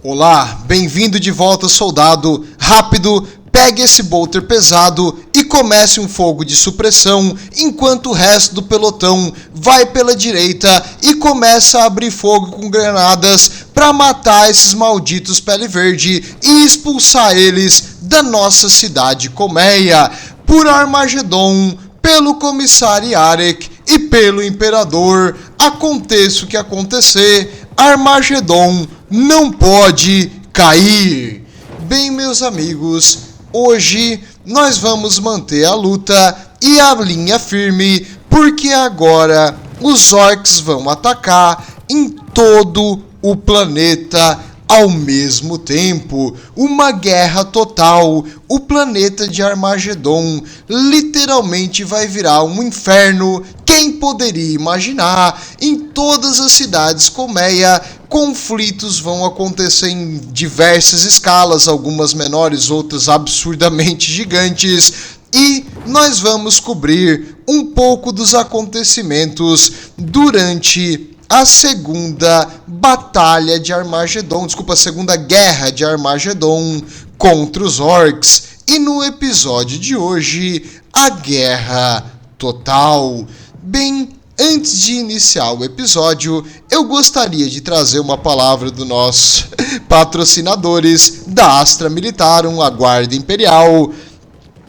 Olá, bem-vindo de volta, soldado. Rápido, pegue esse bolter pesado e comece um fogo de supressão, enquanto o resto do pelotão vai pela direita e começa a abrir fogo com granadas para matar esses malditos pele verde e expulsar eles da nossa cidade colmeia. Por Armagedon, pelo comissário Yarek e pelo imperador, aconteça o que acontecer, Armagedon não pode cair. Bem, meus amigos, hoje nós vamos manter a luta e a linha firme, porque agora os orcs vão atacar em todo o planeta ao mesmo tempo. Uma guerra total. O planeta de Armagedon literalmente vai virar um inferno. Quem poderia imaginar? Em todas as cidades colmeia, conflitos vão acontecer em diversas escalas, algumas menores, outras absurdamente gigantes. E nós vamos cobrir um pouco dos acontecimentos durante a segunda batalha de Armagedon, a segunda guerra de Armagedon contra os orcs. E no episódio de hoje, a guerra total. Bem, antes de iniciar o episódio, eu gostaria de trazer uma palavra dos nossos patrocinadores da Astra Militarum, a Guarda Imperial.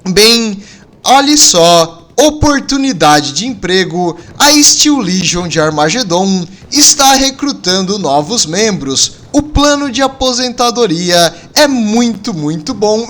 Bem, olhe só. Oportunidade de emprego. A Steel Legion de Armagedon está recrutando novos membros. O plano de aposentadoria é muito bom.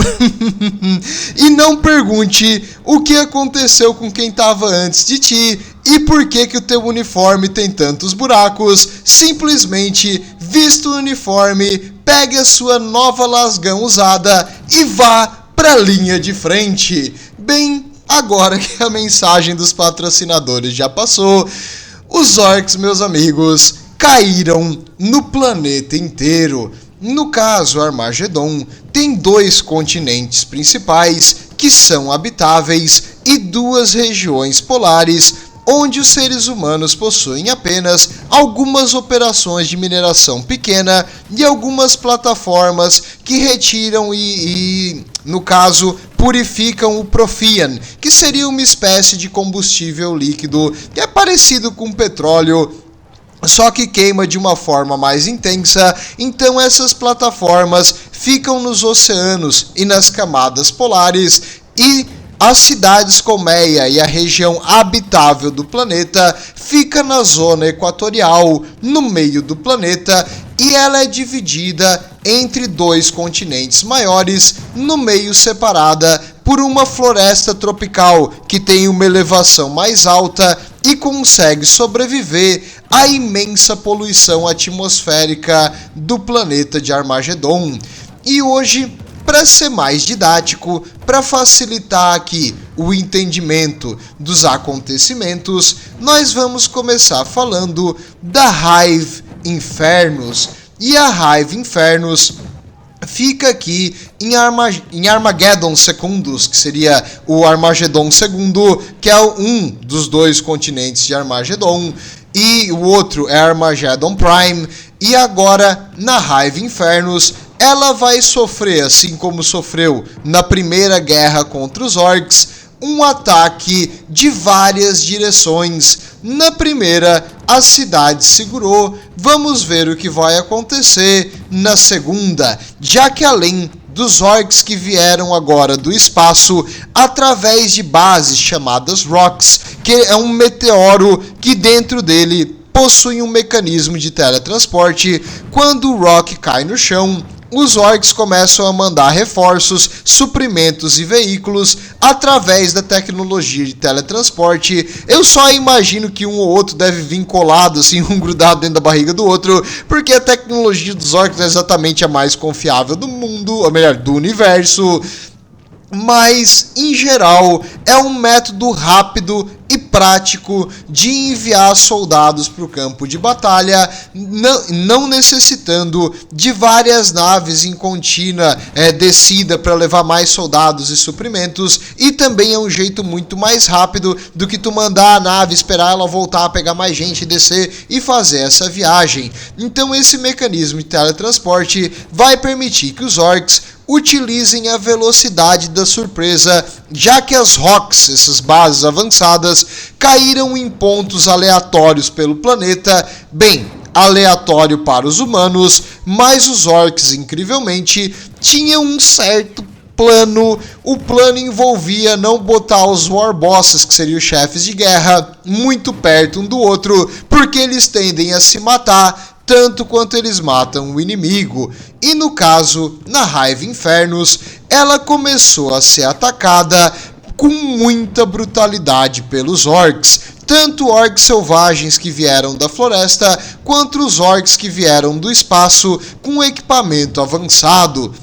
E não pergunte o que aconteceu com quem estava antes de ti e por que o teu uniforme tem tantos buracos. Simplesmente vista o uniforme, pegue a sua nova lasgão usada e vá para a linha de frente. Bem, agora que a mensagem dos patrocinadores já passou, os orcs, meus amigos, caíram no planeta inteiro. No caso, Armagedon tem 2 continentes principais que são habitáveis e 2 regiões polares, onde os seres humanos possuem apenas algumas operações de mineração pequena e algumas plataformas que retiram no caso, purificam o Profian, que seria uma espécie de combustível líquido que é parecido com petróleo, só que queima de uma forma mais intensa. Então essas plataformas ficam nos oceanos e nas camadas polares, e as cidades colmeia e a região habitável do planeta fica na zona equatorial, no meio do planeta, e ela é dividida entre 2 continentes maiores, no meio separada por uma floresta tropical que tem uma elevação mais alta e consegue sobreviver à imensa poluição atmosférica do planeta de Armagedon. E hoje, para ser mais didático, para facilitar aqui o entendimento dos acontecimentos, nós vamos começar falando da Hive Infernus. E a Hive Infernus fica aqui em Armageddon Secundus, que seria o Armagedon II, que é um dos 2 continentes de Armagedon, e o outro é Armageddon Prime. E agora, na Hive Infernus, ela vai sofrer, assim como sofreu na primeira guerra contra os orcs, um ataque de várias direções. Na primeira, a cidade segurou. Vamos ver o que vai acontecer na segunda, já que além dos orcs que vieram agora do espaço através de bases chamadas Rocks, que é um meteoro que dentro dele possui um mecanismo de teletransporte. Quando o Rock cai no chão, os orcs começam a mandar reforços, suprimentos e veículos através da tecnologia de teletransporte. Eu só imagino que um ou outro deve vir colado, assim, um grudado dentro da barriga do outro, porque a tecnologia dos orcs é exatamente a mais confiável do mundo, ou melhor, do universo. Mas, em geral, é um método rápido e prático de enviar soldados para o campo de batalha, não necessitando de várias naves em contínua descida para levar mais soldados e suprimentos, e também é um jeito muito mais rápido do que tu mandar a nave, esperar ela voltar, pegar mais gente, descer e fazer essa viagem. Então esse mecanismo de teletransporte vai permitir que os orcs utilizem a velocidade da surpresa, já que as rocks, essas bases avançadas, caíram em pontos aleatórios pelo planeta, bem, aleatório para os humanos, mas os orcs, incrivelmente, tinham um certo plano. O plano envolvia não botar os warbosses, que seriam os chefes de guerra, muito perto um do outro, porque eles tendem a se matar tanto quanto eles matam o inimigo. E no caso, na Hive Infernus, ela começou a ser atacada com muita brutalidade pelos orcs, tanto orcs selvagens que vieram da floresta, quanto os orcs que vieram do espaço com equipamento avançado.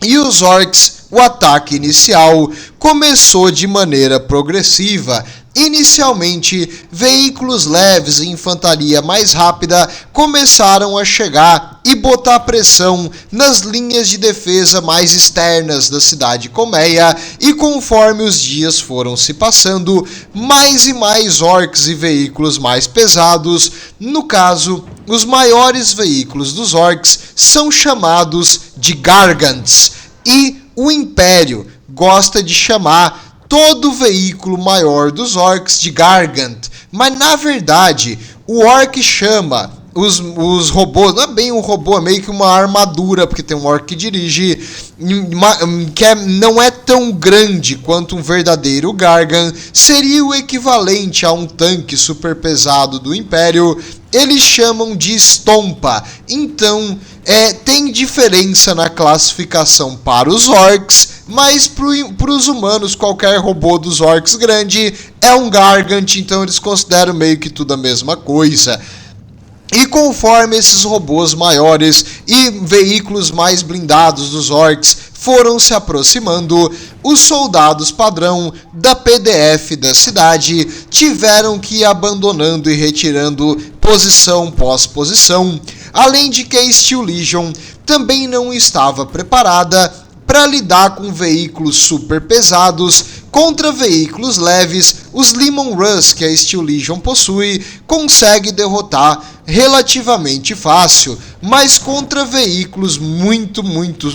E os orcs, o ataque inicial começou de maneira progressiva. Inicialmente, veículos leves e infantaria mais rápida começaram a chegar e botar pressão nas linhas de defesa mais externas da cidade colmeia, e conforme os dias foram se passando, mais e mais orcs e veículos mais pesados, no caso, os maiores veículos dos orcs, são chamados de Gargants, e o Império gosta de chamar todo veículo maior dos orcs de Gargant, mas na verdade o orc chama os robôs, não é bem um robô, é meio que uma armadura, porque tem um orc que dirige, que não é tão grande quanto um verdadeiro Gargan, seria o equivalente a um tanque super pesado do Império. Eles chamam de Stompa. Então tem diferença na classificação para os orcs, mas para os humanos, qualquer robô dos orcs grande é um Gargant, então eles consideram meio que tudo a mesma coisa. E conforme esses robôs maiores e veículos mais blindados dos orcs foram se aproximando, os soldados padrão da PDF da cidade tiveram que ir abandonando e retirando posição pós posição, além de que a Steel Legion também não estava preparada para lidar com veículos super pesados contra veículos leves. Os Leman Russ que a Steel Legion possui consegue derrotar relativamente fácil, mas contra veículos muito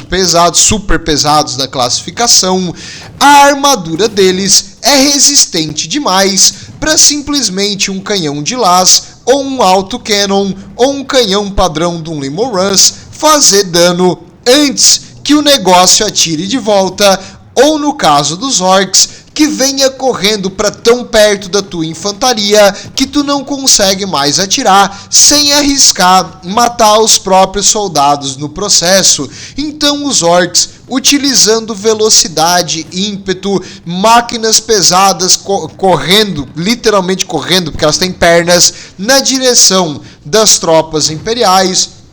pesados, super pesados na classificação, a armadura deles é resistente demais para simplesmente um canhão de las, ou um autocannon, ou um canhão padrão de um Leman Russ fazer dano antes que o negócio atire de volta, ou no caso dos orcs, que venha correndo para tão perto da tua infantaria que tu não consegue mais atirar sem arriscar matar os próprios soldados no processo. Então os orcs, utilizando velocidade, ímpeto, máquinas pesadas correndo, literalmente correndo, porque elas têm pernas, na direção das tropas imperiais,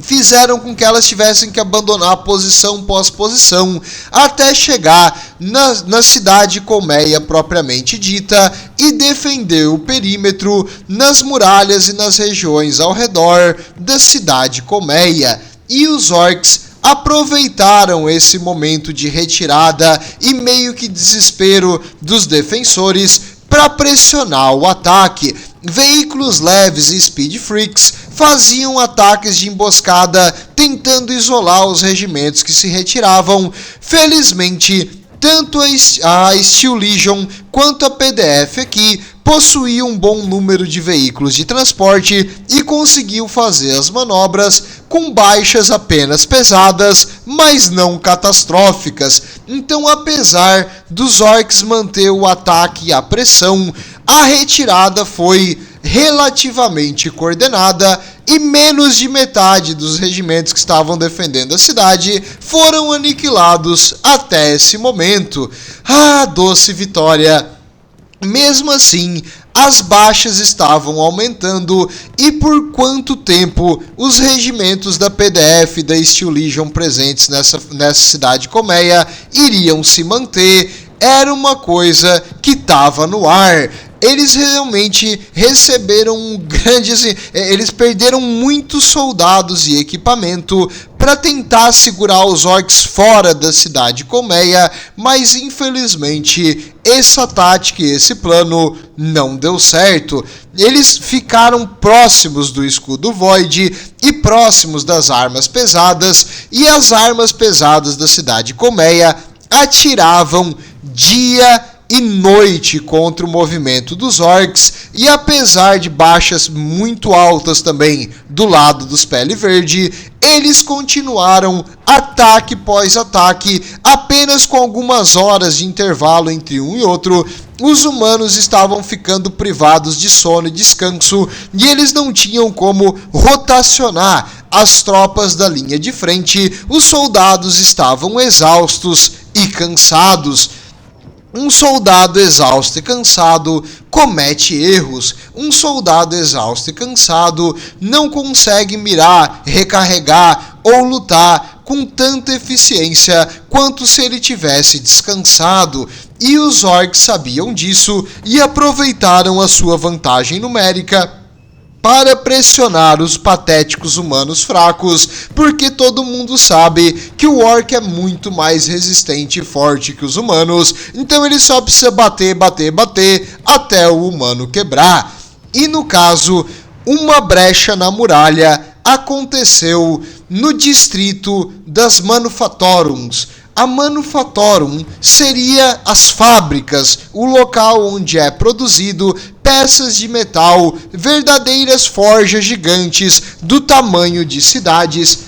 fizeram com que elas tivessem que abandonar posição pós posição até chegar na cidade colmeia propriamente dita e defender o perímetro nas muralhas e nas regiões ao redor da cidade colmeia. E os orcs aproveitaram esse momento de retirada e meio que desespero dos defensores para pressionar o ataque. Veículos leves e Speed Freaks faziam ataques de emboscada tentando isolar os regimentos que se retiravam. Felizmente, tanto a Steel Legion quanto a PDF aqui possuíam um bom número de veículos de transporte e conseguiu fazer as manobras com baixas apenas pesadas, mas não catastróficas. Então, apesar dos orcs manter o ataque e a pressão, a retirada foi relativamente coordenada e menos de metade dos regimentos que estavam defendendo a cidade foram aniquilados até esse momento. Ah, doce vitória! Mesmo assim, as baixas estavam aumentando, e por quanto tempo os regimentos da PDF e da Steel Legion presentes nessa cidade colmeia iriam se manter era uma coisa que estava no ar. eles realmente receberam um grande, assim, eles perderam muitos soldados e equipamento para tentar segurar os orcs fora da cidade colmeia, mas infelizmente essa tática e esse plano não deu certo. Eles ficaram próximos do escudo Void e próximos das armas pesadas, e as armas pesadas da cidade colmeia atiravam dia e noite contra o movimento dos orcs, e apesar de baixas muito altas também do lado dos Pele Verde, eles continuaram ataque pós ataque, apenas com algumas horas de intervalo entre um e outro. Os humanos estavam ficando privados de sono e descanso, e eles não tinham como rotacionar as tropas da linha de frente. Os soldados estavam exaustos e cansados. Um soldado exausto e cansado comete erros. Um soldado exausto e cansado não consegue mirar, recarregar ou lutar com tanta eficiência quanto se ele tivesse descansado. E os orcs sabiam disso e aproveitaram a sua vantagem numérica para pressionar os patéticos humanos fracos, porque todo mundo sabe que o orc é muito mais resistente e forte que os humanos, então ele só precisa bater até o humano quebrar. E no caso, uma brecha na muralha aconteceu no distrito das Manufatorums. A Manufatorum seria as fábricas, o local onde é produzido peças de metal, verdadeiras forjas gigantes do tamanho de cidades.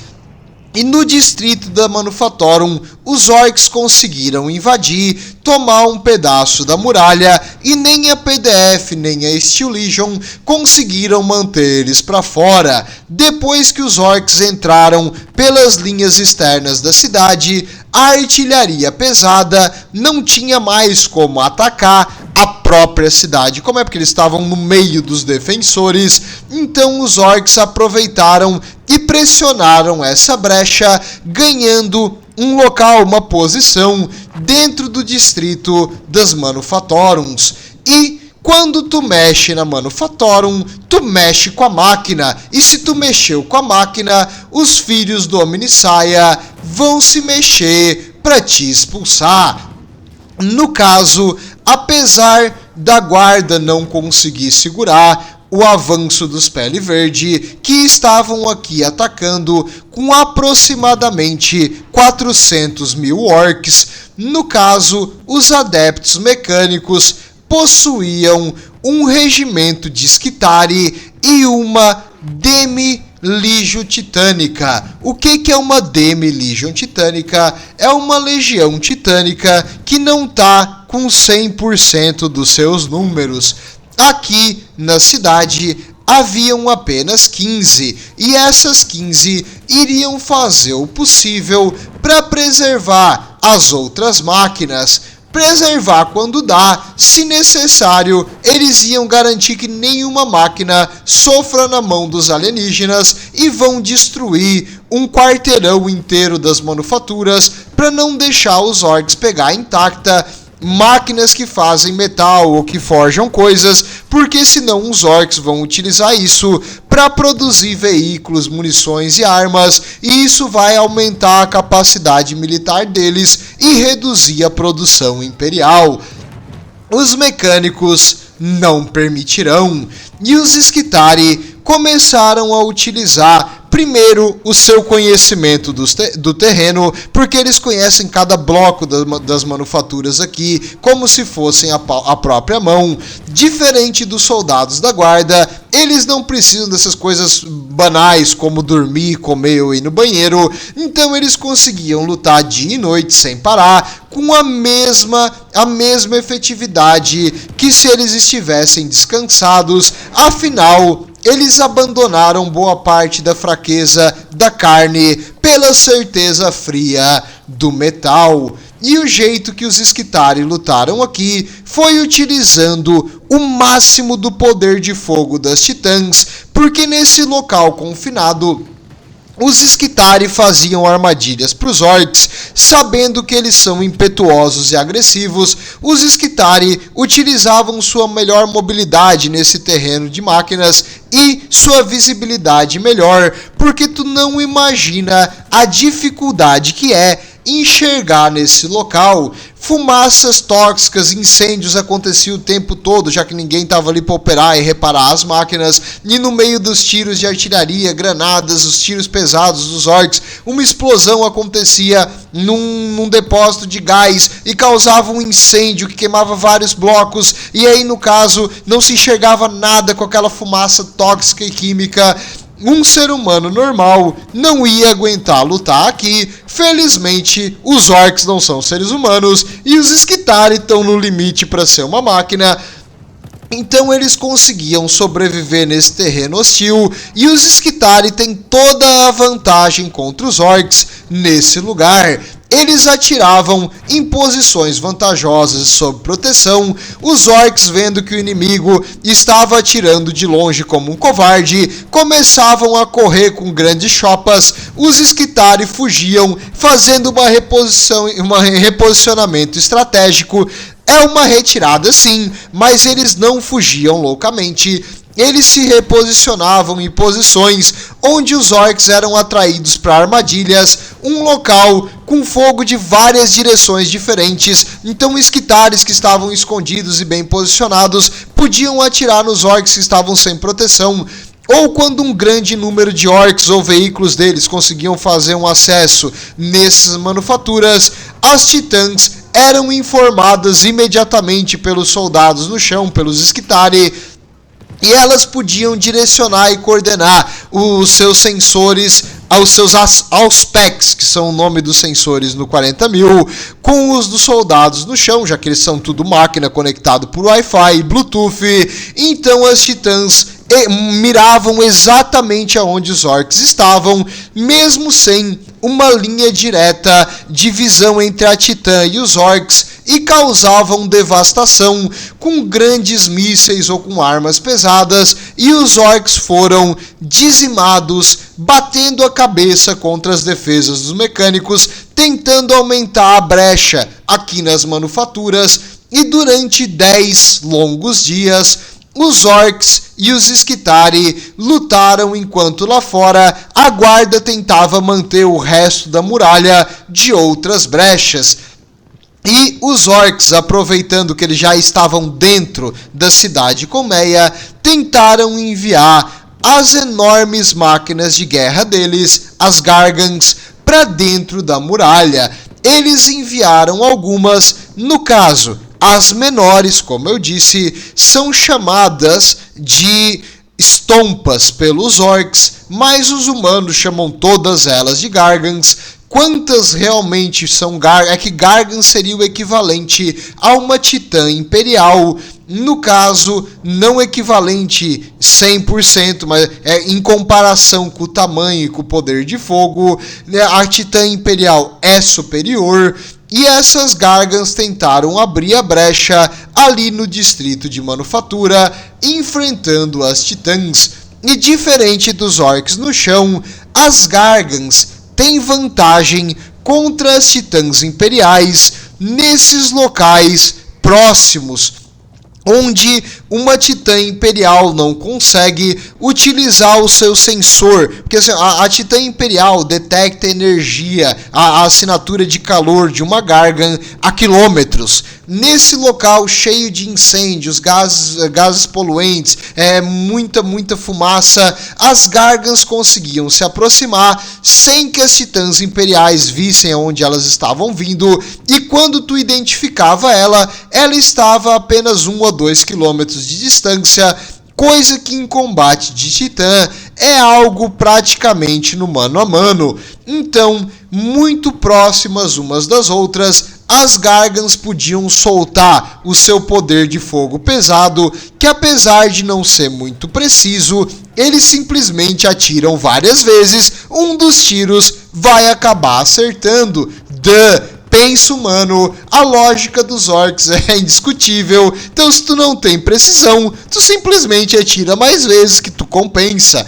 E no distrito da Manufatorum, os orcs conseguiram invadir, tomar um pedaço da muralha, e nem a PDF nem a Steel Legion conseguiram manter eles para fora. Depois que os orcs entraram pelas linhas externas da cidade, a artilharia pesada não tinha mais como atacar a própria cidade. Como é porque eles estavam no meio dos defensores, então os orcs aproveitaram e pressionaram essa brecha, ganhando um local, uma posição dentro do distrito das Manufatorums. E quando tu mexe na Manufatorum, tu mexe com a máquina, e se tu mexeu com a máquina, os filhos do Omnissiah vão se mexer para te expulsar. No caso, apesar da guarda não conseguir segurar o avanço dos Pele Verde, que estavam aqui atacando com aproximadamente 400 mil orcs, no caso, os adeptos mecânicos possuíam um regimento de Skitarii e uma Demi-Legion Titânica. O que é uma Demi-Legion Titânica? É uma legião titânica que não está com 100% dos seus números. Aqui na cidade haviam apenas 15, e essas 15 iriam fazer o possível para preservar as outras máquinas. Preservar quando dá, se necessário, eles iam garantir que nenhuma máquina sofra na mão dos alienígenas e vão destruir um quarteirão inteiro das manufaturas para não deixar os orcs pegar intacta máquinas que fazem metal ou que forjam coisas, porque senão os orcs vão utilizar isso para produzir veículos, munições e armas, e isso vai aumentar a capacidade militar deles e reduzir a produção imperial. Os mecânicos não permitirão, e os Skitarii começaram a utilizar primeiro o seu conhecimento do terreno, porque eles conhecem cada bloco das manufaturas aqui como se fossem a própria mão. Diferente dos soldados da guarda, eles não precisam dessas coisas banais como dormir, comer ou ir no banheiro, então eles conseguiam lutar dia e noite sem parar, com a mesma efetividade que se eles estivessem descansados. Afinal, eles abandonaram boa parte da fraqueza da carne pela certeza fria do metal. E o jeito que os Skitarii lutaram aqui foi utilizando o máximo do poder de fogo das titãs, porque nesse local confinado os Skitarii faziam armadilhas para os Orcs, sabendo que eles são impetuosos e agressivos. Os Skitarii utilizavam sua melhor mobilidade nesse terreno de máquinas e sua visibilidade melhor, porque tu não imagina a dificuldade que é enxergar nesse local. Fumaças tóxicas, incêndios aconteciam o tempo todo, já que ninguém estava ali para operar e reparar as máquinas, e no meio dos tiros de artilharia, granadas, os tiros pesados dos Orcs, uma explosão acontecia num depósito de gás e causava um incêndio que queimava vários blocos, e aí no caso não se enxergava nada com aquela fumaça tóxica e química. Um ser humano normal não ia aguentar lutar aqui. Felizmente, os Orcs não são seres humanos e os Skitarii estão no limite para ser uma máquina. Então eles conseguiam sobreviver nesse terreno hostil e os Skitarii têm toda a vantagem contra os Orcs nesse lugar. Eles atiravam em posições vantajosas sob proteção. Os Orcs, vendo que o inimigo estava atirando de longe como um covarde, começavam a correr com grandes chopas. Os Skitarii fugiam, fazendo um reposicionamento estratégico. É uma retirada sim, mas eles não fugiam loucamente. Eles se reposicionavam em posições onde os Orcs eram atraídos para armadilhas, um local com fogo de várias direções diferentes. Então os Skitarii que estavam escondidos e bem posicionados podiam atirar nos Orcs que estavam sem proteção. Ou quando um grande número de Orcs ou veículos deles conseguiam fazer um acesso nessas manufaturas, as Titãs eram informadas imediatamente pelos soldados no chão, pelos Skitarii, e elas podiam direcionar e coordenar os seus sensores aos seus Auspecs, que são o nome dos sensores no 40.000, com os dos soldados no chão, já que eles são tudo máquina conectado por Wi-Fi e Bluetooth. Então as Titãs miravam exatamente aonde os Orcs estavam, mesmo sem uma linha direta de visão entre a Titã e os Orcs, e causavam devastação com grandes mísseis ou com armas pesadas, e os Orcs foram dizimados, batendo a cabeça contra as defesas dos mecânicos, tentando aumentar a brecha aqui nas manufaturas. E durante 10 longos dias, os Orcs e os Skitarii lutaram enquanto lá fora a guarda tentava manter o resto da muralha de outras brechas. E os Orcs, aproveitando que eles já estavam dentro da cidade colmeia, tentaram enviar as enormes máquinas de guerra deles, as Gargants, para dentro da muralha. Eles enviaram algumas, no caso, as menores, como eu disse, são chamadas de estompas pelos Orcs, mas os humanos chamam todas elas de Gargants. Quantas realmente são Gargants? É que Gargants seria o equivalente a uma Titã Imperial. No caso, não equivalente 100%, mas em comparação com o tamanho e com o poder de fogo, a Titã Imperial é superior. E essas Gargants tentaram abrir a brecha ali no distrito de manufatura, enfrentando as Titãs. E diferente dos Orcs no chão, as Gargants têm vantagem contra as Titãs Imperiais nesses locais próximos, onde uma Titã Imperial não consegue utilizar o seu sensor, porque assim, a Titã Imperial detecta energia, a assinatura de calor de uma Gargant a quilômetros. Nesse local cheio de incêndios, gases poluentes, muita fumaça, as Gargants conseguiam se aproximar sem que as Titãs Imperiais vissem aonde elas estavam vindo, e quando tu identificava ela estava a apenas 1 ou 2 quilômetros de distância, coisa que em combate de Titã é algo praticamente no mano a mano. Então, muito próximas umas das outras, as Gargants podiam soltar o seu poder de fogo pesado, que apesar de não ser muito preciso, eles simplesmente atiram várias vezes, um dos tiros vai acabar acertando. Pensa humano, a lógica dos Orcs é indiscutível, então se tu não tem precisão, tu simplesmente atira mais vezes que tu compensa.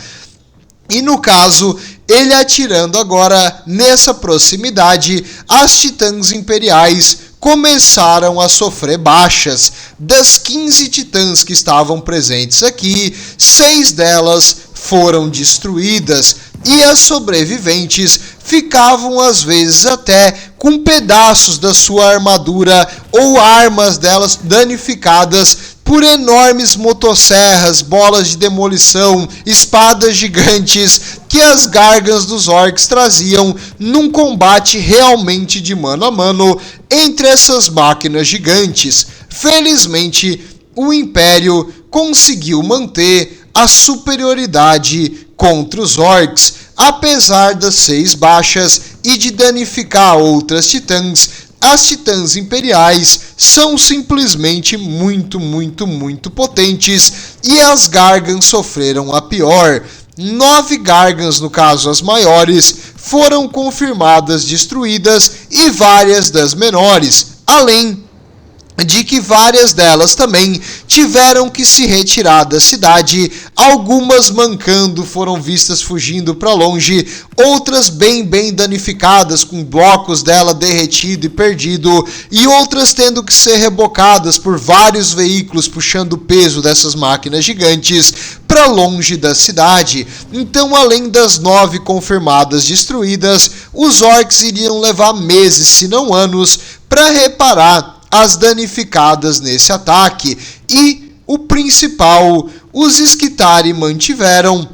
E no caso, ele atirando agora nessa proximidade, as titãs imperiais começaram a sofrer baixas. Das 15 titãs que estavam presentes aqui, 6 delas foram destruídas e as sobreviventes ficavam às vezes até com pedaços da sua armadura ou armas delas danificadas por enormes motosserras, bolas de demolição, espadas gigantes que as gargans dos orcs traziam num combate realmente de mano a mano entre essas máquinas gigantes. Felizmente, o Império conseguiu manter a superioridade contra os orcs, apesar das 6 baixas e de danificar outras titãs. As titãs imperiais são simplesmente muito potentes e as gargans sofreram a pior. 9 gargans, no caso as maiores, foram confirmadas destruídas e várias das menores, além de que várias delas também tiveram que se retirar da cidade, algumas mancando, foram vistas fugindo para longe, outras bem danificadas, com blocos dela derretido e perdido, e outras tendo que ser rebocadas por vários veículos puxando o peso dessas máquinas gigantes para longe da cidade. Então, além das 9 confirmadas destruídas, os orcs iriam levar meses, se não anos, para reparar as danificadas nesse ataque. E o principal, os Skitarii mantiveram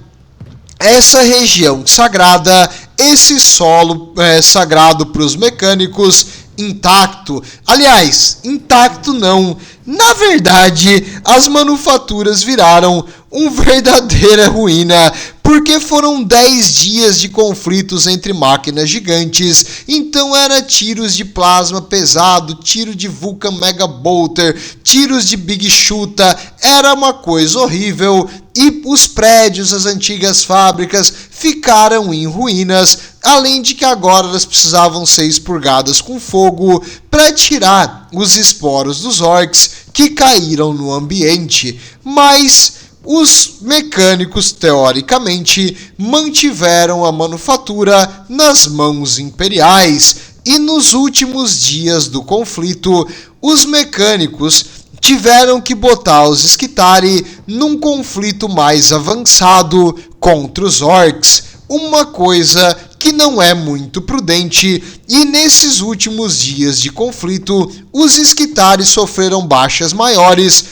essa região sagrada, esse solo sagrado para os mecânicos intacto. Aliás, intacto não. Na verdade, as manufaturas viraram uma verdadeira ruína, porque foram 10 dias de conflitos entre máquinas gigantes. Então era tiros de plasma pesado, tiro de Vulcan Mega Bolter, tiros de Big Chuta, era uma coisa horrível. E os prédios, as antigas fábricas, ficaram em ruínas, além de que agora elas precisavam ser expurgadas com fogo para tirar os esporos dos orcs que caíram no ambiente. Mas os mecânicos, teoricamente, mantiveram a manufatura nas mãos imperiais, e nos últimos dias do conflito, os mecânicos tiveram que botar os Skitarii num conflito mais avançado contra os orcs, uma coisa que não é muito prudente, e nesses últimos dias de conflito, os Skitarii sofreram baixas maiores,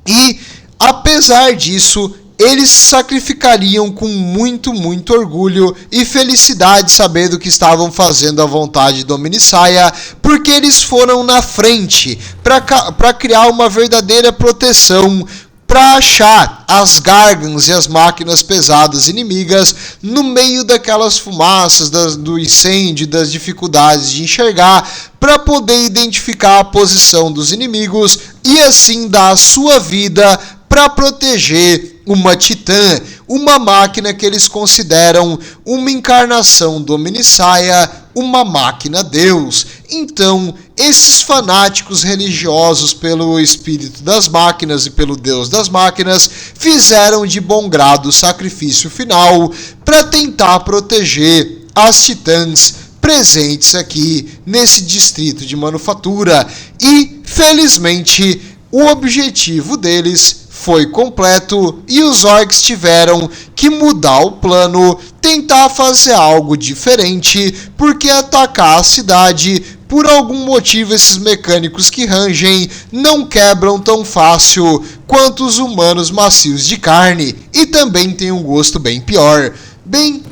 e apesar disso, eles sacrificariam com muito orgulho e felicidade, sabendo que estavam fazendo a vontade do Omnissiah, porque eles foram na frente para criar uma verdadeira proteção, para achar as gargans e as máquinas pesadas inimigas no meio daquelas fumaças do incêndio, das dificuldades de enxergar, para poder identificar a posição dos inimigos e assim dar a sua vida para proteger uma titã, uma máquina que eles consideram uma encarnação do Omnissiah, uma máquina Deus. Então, esses fanáticos religiosos pelo espírito das máquinas e pelo Deus das máquinas fizeram de bom grado o sacrifício final para tentar proteger as titãs presentes aqui nesse distrito de manufatura. E, felizmente, o objetivo deles foi completo e os orcs tiveram que mudar o plano, tentar fazer algo diferente, porque atacar a cidade, por algum motivo, esses mecânicos que rangem não quebram tão fácil quanto os humanos macios de carne, e também tem um gosto bem pior. Bem,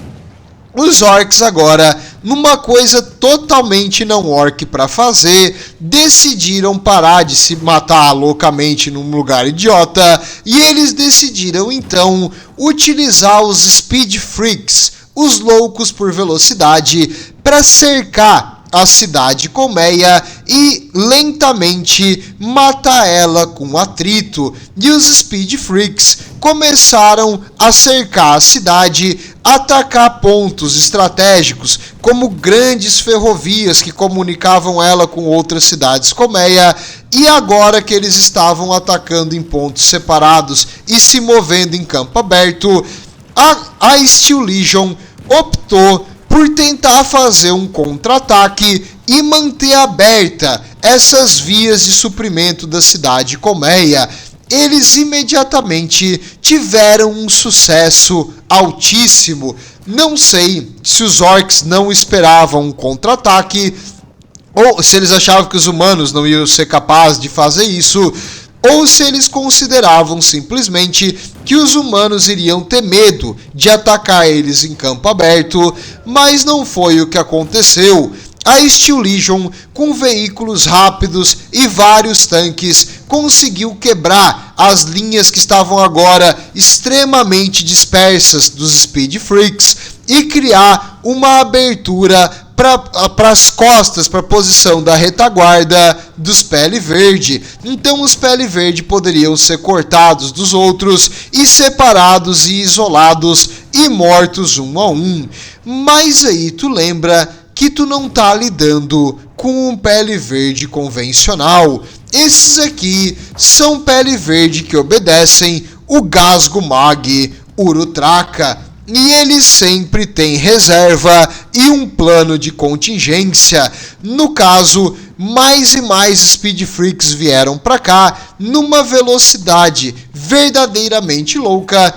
os orcs agora, numa coisa totalmente não orc para fazer, decidiram parar de se matar loucamente num lugar idiota, e eles decidiram então utilizar os Speed Freaks, os loucos por velocidade, para cercar a cidade colmeia e lentamente matar ela com atrito. E os Speed Freaks começaram a cercar a cidade, atacar pontos estratégicos, como grandes ferrovias que comunicavam ela com outras cidades colmeia, e agora que eles estavam atacando em pontos separados e se movendo em campo aberto, a Steel Legion optou por tentar fazer um contra-ataque e manter aberta essas vias de suprimento da cidade colmeia. Eles imediatamente tiveram um sucesso altíssimo. Não sei se os orcs não esperavam um contra-ataque, ou se eles achavam que os humanos não iam ser capazes de fazer isso, ou se eles consideravam simplesmente que os humanos iriam ter medo de atacar eles em campo aberto, mas não foi o que aconteceu. A Steel Legion, com veículos rápidos e vários tanques, conseguiu quebrar as linhas que estavam agora extremamente dispersas dos Speed Freaks e criar uma abertura para as costas, para a posição da retaguarda dos Pele Verde. Então os Pele Verde poderiam ser cortados dos outros e separados e isolados e mortos um a um. Mas aí tu lembra que tu não tá lidando com um Pele Verde convencional. Esses aqui são Pele Verde que obedecem o Gasgo Mag Urutraka, e eles sempre têm reserva e um plano de contingência. No caso, mais e mais Speed Freaks vieram para cá numa velocidade verdadeiramente louca,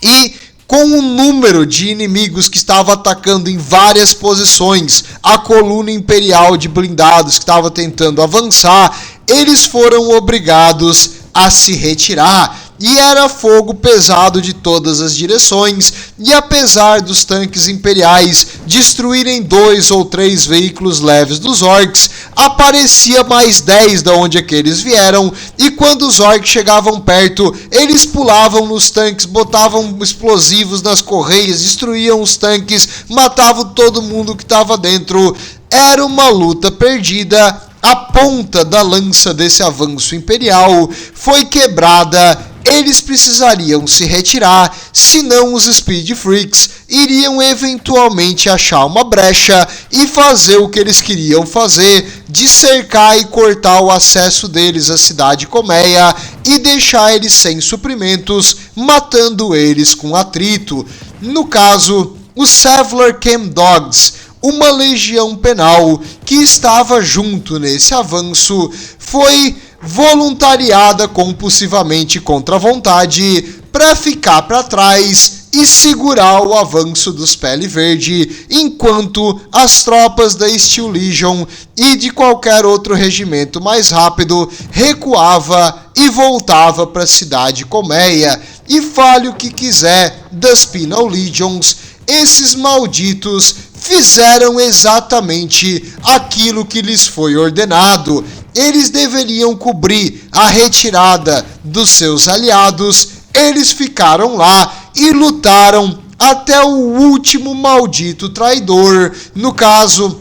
e com o número de inimigos que estava atacando em várias posições, a coluna imperial de blindados que estava tentando avançar, eles foram obrigados a se retirar. E era fogo pesado de todas as direções, e apesar dos tanques imperiais destruírem 2 ou 3 veículos leves dos orcs, aparecia mais 10 da onde aqueles vieram, e quando os orcs chegavam perto, eles pulavam nos tanques, botavam explosivos nas correias, destruíam os tanques, matavam todo mundo que estava dentro. Era uma luta perdida. A ponta da lança desse avanço imperial foi quebrada. Eles precisariam se retirar, senão os Speed Freaks iriam eventualmente achar uma brecha e fazer o que eles queriam fazer, de cercar e cortar o acesso deles à cidade colmeia e deixar eles sem suprimentos, matando eles com atrito. No caso, os Sevlar Chemdogs, uma legião penal que estava junto nesse avanço, foi voluntariada compulsivamente contra a vontade para ficar para trás e segurar o avanço dos Pele Verde, enquanto as tropas da Steel Legion e de qualquer outro regimento mais rápido recuava e voltava para a cidade colmeia. E fale o que quiser das Penal Legions, esses malditos fizeram exatamente aquilo que lhes foi ordenado. Eles deveriam cobrir a retirada dos seus aliados. Eles ficaram lá e lutaram até o último maldito traidor. No caso,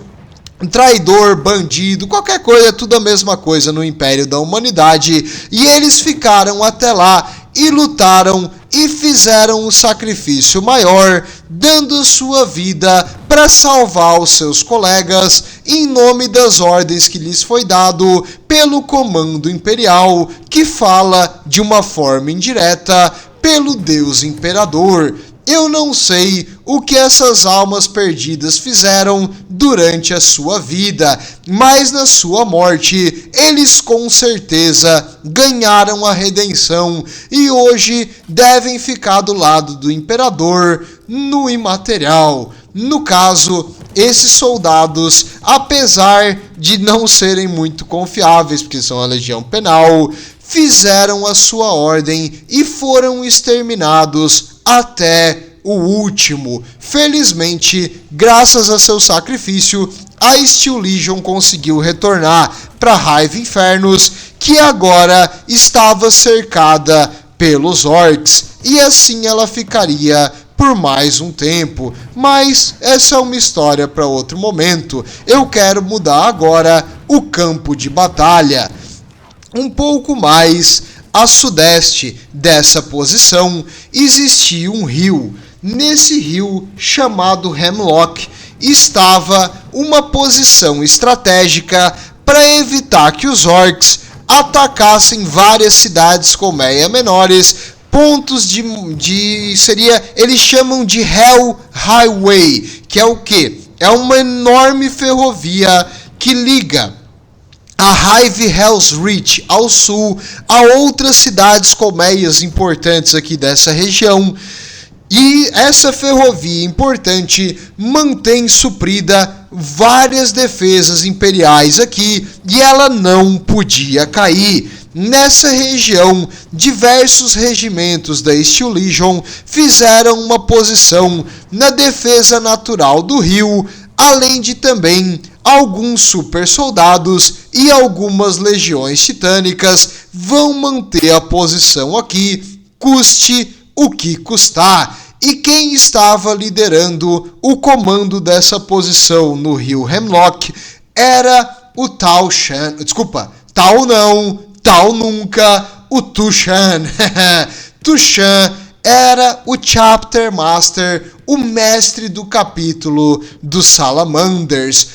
traidor, bandido, qualquer coisa, tudo a mesma coisa no Império da Humanidade. E eles ficaram até lá e lutaram e fizeram um sacrifício maior, dando sua vida para salvar os seus colegas em nome das ordens que lhes foi dado pelo comando imperial, que fala de uma forma indireta pelo Deus Imperador. Eu não sei o que essas almas perdidas fizeram durante a sua vida, mas na sua morte eles com certeza ganharam a redenção e hoje devem ficar do lado do Imperador no imaterial. No caso, esses soldados, apesar de não serem muito confiáveis, porque são a Legião Penal, fizeram a sua ordem e foram exterminados até o último. Felizmente, graças a seu sacrifício, a Steel Legion conseguiu retornar para Hive Infernos, que agora estava cercada pelos orcs, e assim ela ficaria por mais um tempo. Mas essa é uma história para outro momento. Eu quero mudar agora o campo de batalha. Um pouco mais a sudeste dessa posição existia um rio. Nesse rio, chamado Hemlock, estava uma posição estratégica para evitar que os orcs atacassem várias cidades colmeia menores, pontos eles chamam de Hell Highway, que é o quê? É uma enorme ferrovia que liga a Hive Hells Reach ao sul a outras cidades colmeias importantes aqui dessa região. E essa ferrovia importante mantém suprida várias defesas imperiais aqui e ela não podia cair. Nessa região, diversos regimentos da Steel Legion fizeram uma posição na defesa natural do rio, além de também alguns super soldados e algumas legiões titânicas vão manter a posição aqui, custe o que custar. E quem estava liderando o comando dessa posição no rio Hemlock era o Tal Shan. Desculpa, Tal não, Tal nunca, o Tu Shan. Tu Shan era o Chapter Master, o mestre do capítulo dos Salamanders.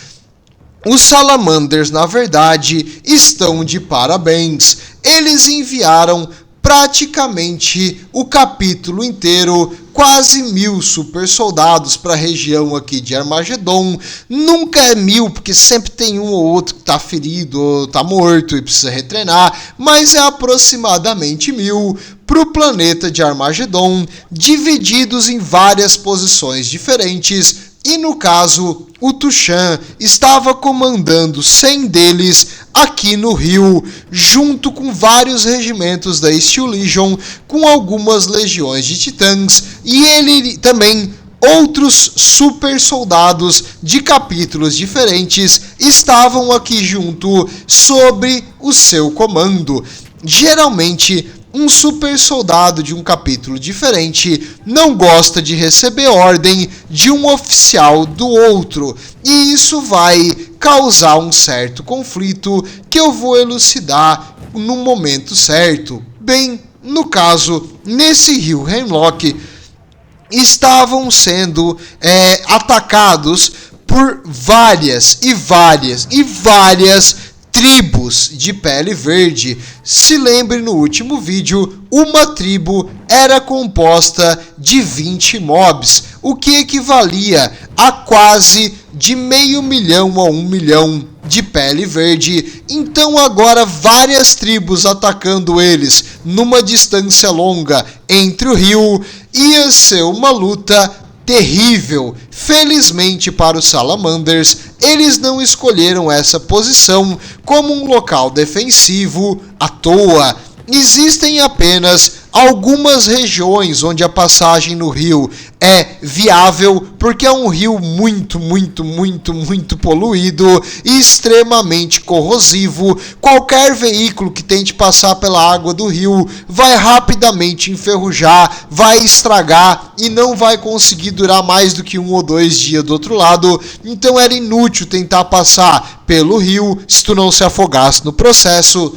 Os Salamanders, na verdade, estão de parabéns. Eles enviaram praticamente o capítulo inteiro, quase 1000 super soldados para a região aqui de Armagedon. Nunca é 1000, porque sempre tem um ou outro que está ferido ou está morto e precisa retreinar, mas é aproximadamente 1000 para o planeta de Armagedon, divididos em várias posições diferentes. E no caso, o Tu Shan estava comandando 100 deles aqui no rio, junto com vários regimentos da Steel Legion, com algumas legiões de titãs, e ele também, outros super soldados de capítulos diferentes, estavam aqui junto sob o seu comando. Geralmente, um super soldado de um capítulo diferente não gosta de receber ordem de um oficial do outro, e isso vai causar um certo conflito que eu vou elucidar no momento certo. Bem, no caso, nesse rio Hemlock, estavam sendo atacados por várias tribos de pele verde. Se lembre, no último vídeo, uma tribo era composta de 20 mobs, o que equivalia a quase de 500 mil a 1 milhão de pele verde. Então agora várias tribos atacando eles numa distância longa entre o rio, ia ser uma luta terrível. Felizmente para os Salamanders, eles não escolheram essa posição como um local defensivo à toa. Existem apenas algumas regiões onde a passagem no rio é viável, porque é um rio muito poluído e extremamente corrosivo. Qualquer veículo que tente passar pela água do rio vai rapidamente enferrujar, vai estragar e não vai conseguir durar mais do que 1 ou 2 dias do outro lado. Então era inútil tentar passar pelo rio se tu não se afogasse no processo.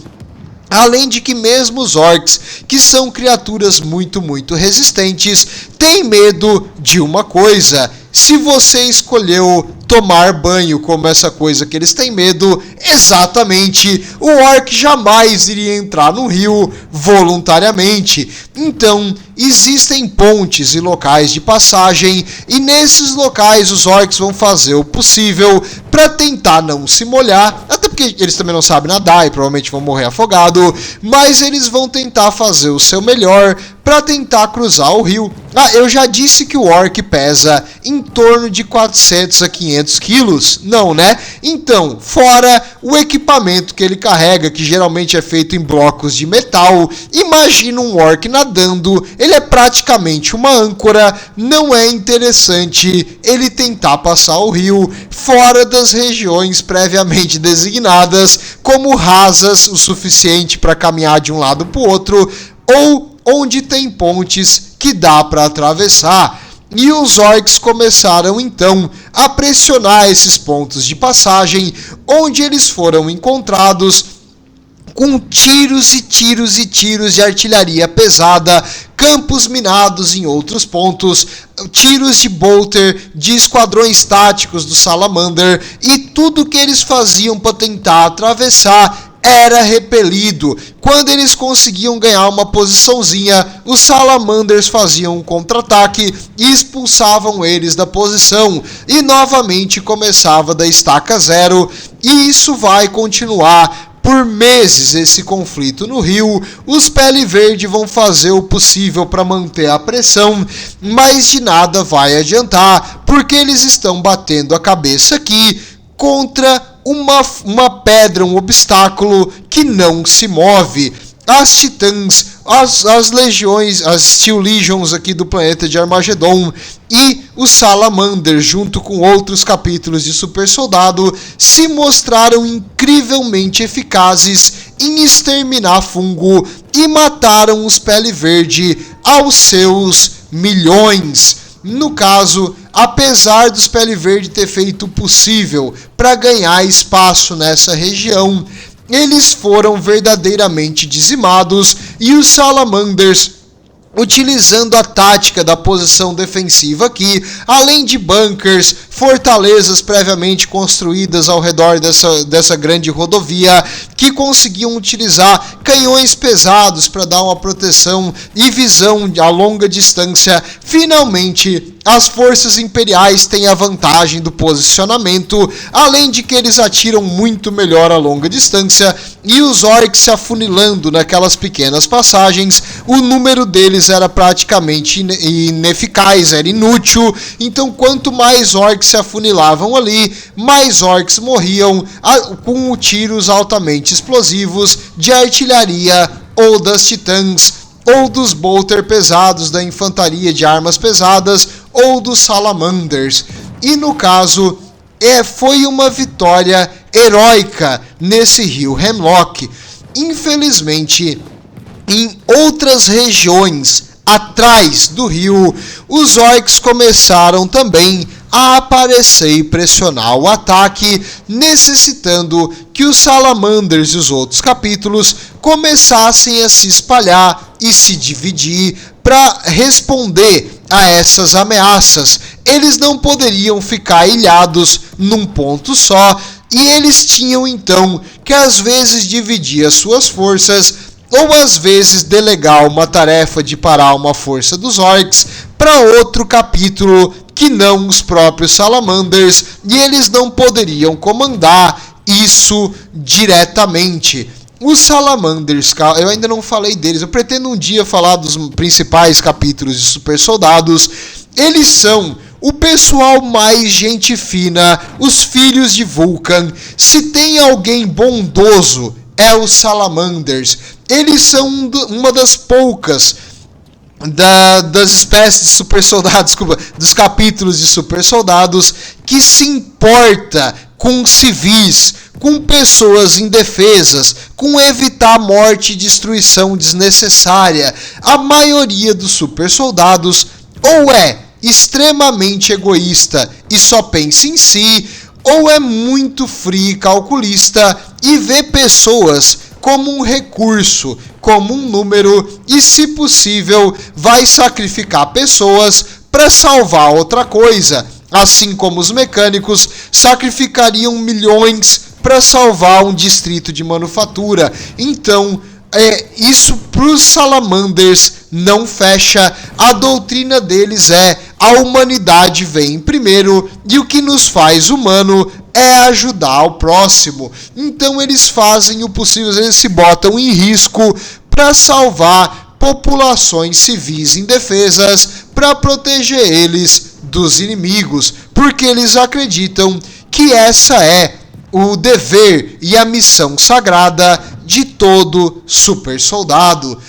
Além de que mesmo os orcs, que são criaturas muito resistentes, têm medo de uma coisa. Se você escolheu tomar banho como essa coisa que eles têm medo, exatamente, o orc jamais iria entrar no rio voluntariamente. Então, existem pontes e locais de passagem, e nesses locais os orcs vão fazer o possível para tentar não se molhar, até porque eles também não sabem nadar e provavelmente vão morrer afogado, mas eles vão tentar fazer o seu melhor para tentar cruzar o rio. Eu já disse que o orc pesa em torno de 400 a 500 quilos, não, né? Então, fora o equipamento que ele carrega, que geralmente é feito em blocos de metal, imagina um orc nadando, ele é praticamente uma âncora. Não é interessante ele tentar passar o rio fora das regiões previamente designadas como rasas o suficiente para caminhar de um lado para o outro, ou onde tem pontes que dá para atravessar. E os orcs começaram então a pressionar esses pontos de passagem, onde eles foram encontrados com tiros de artilharia pesada, campos minados em outros pontos, tiros de bolter de esquadrões táticos do Salamander, e tudo que eles faziam para tentar atravessar era repelido. Quando eles conseguiam ganhar uma posiçãozinha, os Salamanders faziam um contra-ataque e expulsavam eles da posição. E novamente começava da estaca zero. E isso vai continuar por meses, esse conflito no rio. Os Pele Verde vão fazer o possível para manter a pressão, mas de nada vai adiantar, porque eles estão batendo a cabeça aqui contra uma pedra, um obstáculo que não se move. As Titãs, as legiões, as Steel Legions aqui do planeta de Armagedon e os Salamanders, junto com outros capítulos de Super Soldado, se mostraram incrivelmente eficazes em exterminar fungo e mataram os Pele Verde aos seus milhões. No caso, apesar dos Pele Verde ter feito o possível para ganhar espaço nessa região, eles foram verdadeiramente dizimados e os Salamanders, utilizando a tática da posição defensiva aqui, além de bunkers, fortalezas previamente construídas ao redor dessa grande rodovia, que conseguiam utilizar canhões pesados para dar uma proteção e visão a longa distância. Finalmente, as forças imperiais têm a vantagem do posicionamento, além de que eles atiram muito melhor a longa distância, e os orcs se afunilando naquelas pequenas passagens, o número deles era praticamente ineficaz, era inútil. Então quanto mais orcs se afunilavam ali, mais orcs morriam com tiros altamente explosivos de artilharia ou das titãs, ou dos bolter pesados da infantaria de armas pesadas, ou dos Salamanders. E no caso, foi uma vitória heróica nesse rio Hemlock. Infelizmente, em outras regiões atrás do rio, os orcs começaram também a aparecer e pressionar o ataque, necessitando que os Salamanders e os outros capítulos começassem a se espalhar e se dividir para responder a essas ameaças. Eles não poderiam ficar ilhados num ponto só, e eles tinham então que às vezes dividir as suas forças, ou às vezes delegar uma tarefa de parar uma força dos orcs para outro capítulo que não os próprios Salamanders, e eles não poderiam comandar isso diretamente. Os Salamanders, eu ainda não falei deles, eu pretendo um dia falar dos principais capítulos de Super Soldados. Eles são o pessoal mais gente fina, os filhos de Vulcan. Se tem alguém bondoso, é os Salamanders. Eles são uma das poucas das espécies de super soldados, desculpa, dos capítulos de super soldados que se importa com civis, com pessoas indefesas, com evitar morte e destruição desnecessária. A maioria dos super soldados ou é extremamente egoísta e só pensa em si, ou é muito frio e calculista e vê pessoas como um recurso, como um número, e se possível vai sacrificar pessoas para salvar outra coisa, assim como os mecânicos sacrificariam milhões para salvar um distrito de manufatura. Então, isso para os Salamanders não fecha. A doutrina deles é: a humanidade vem primeiro e o que nos faz humano é ajudar o próximo. Então eles fazem o possível, eles se botam em risco para salvar populações civis indefesas, para proteger eles dos inimigos, porque eles acreditam que essa é o dever e a missão sagrada de todo super soldado.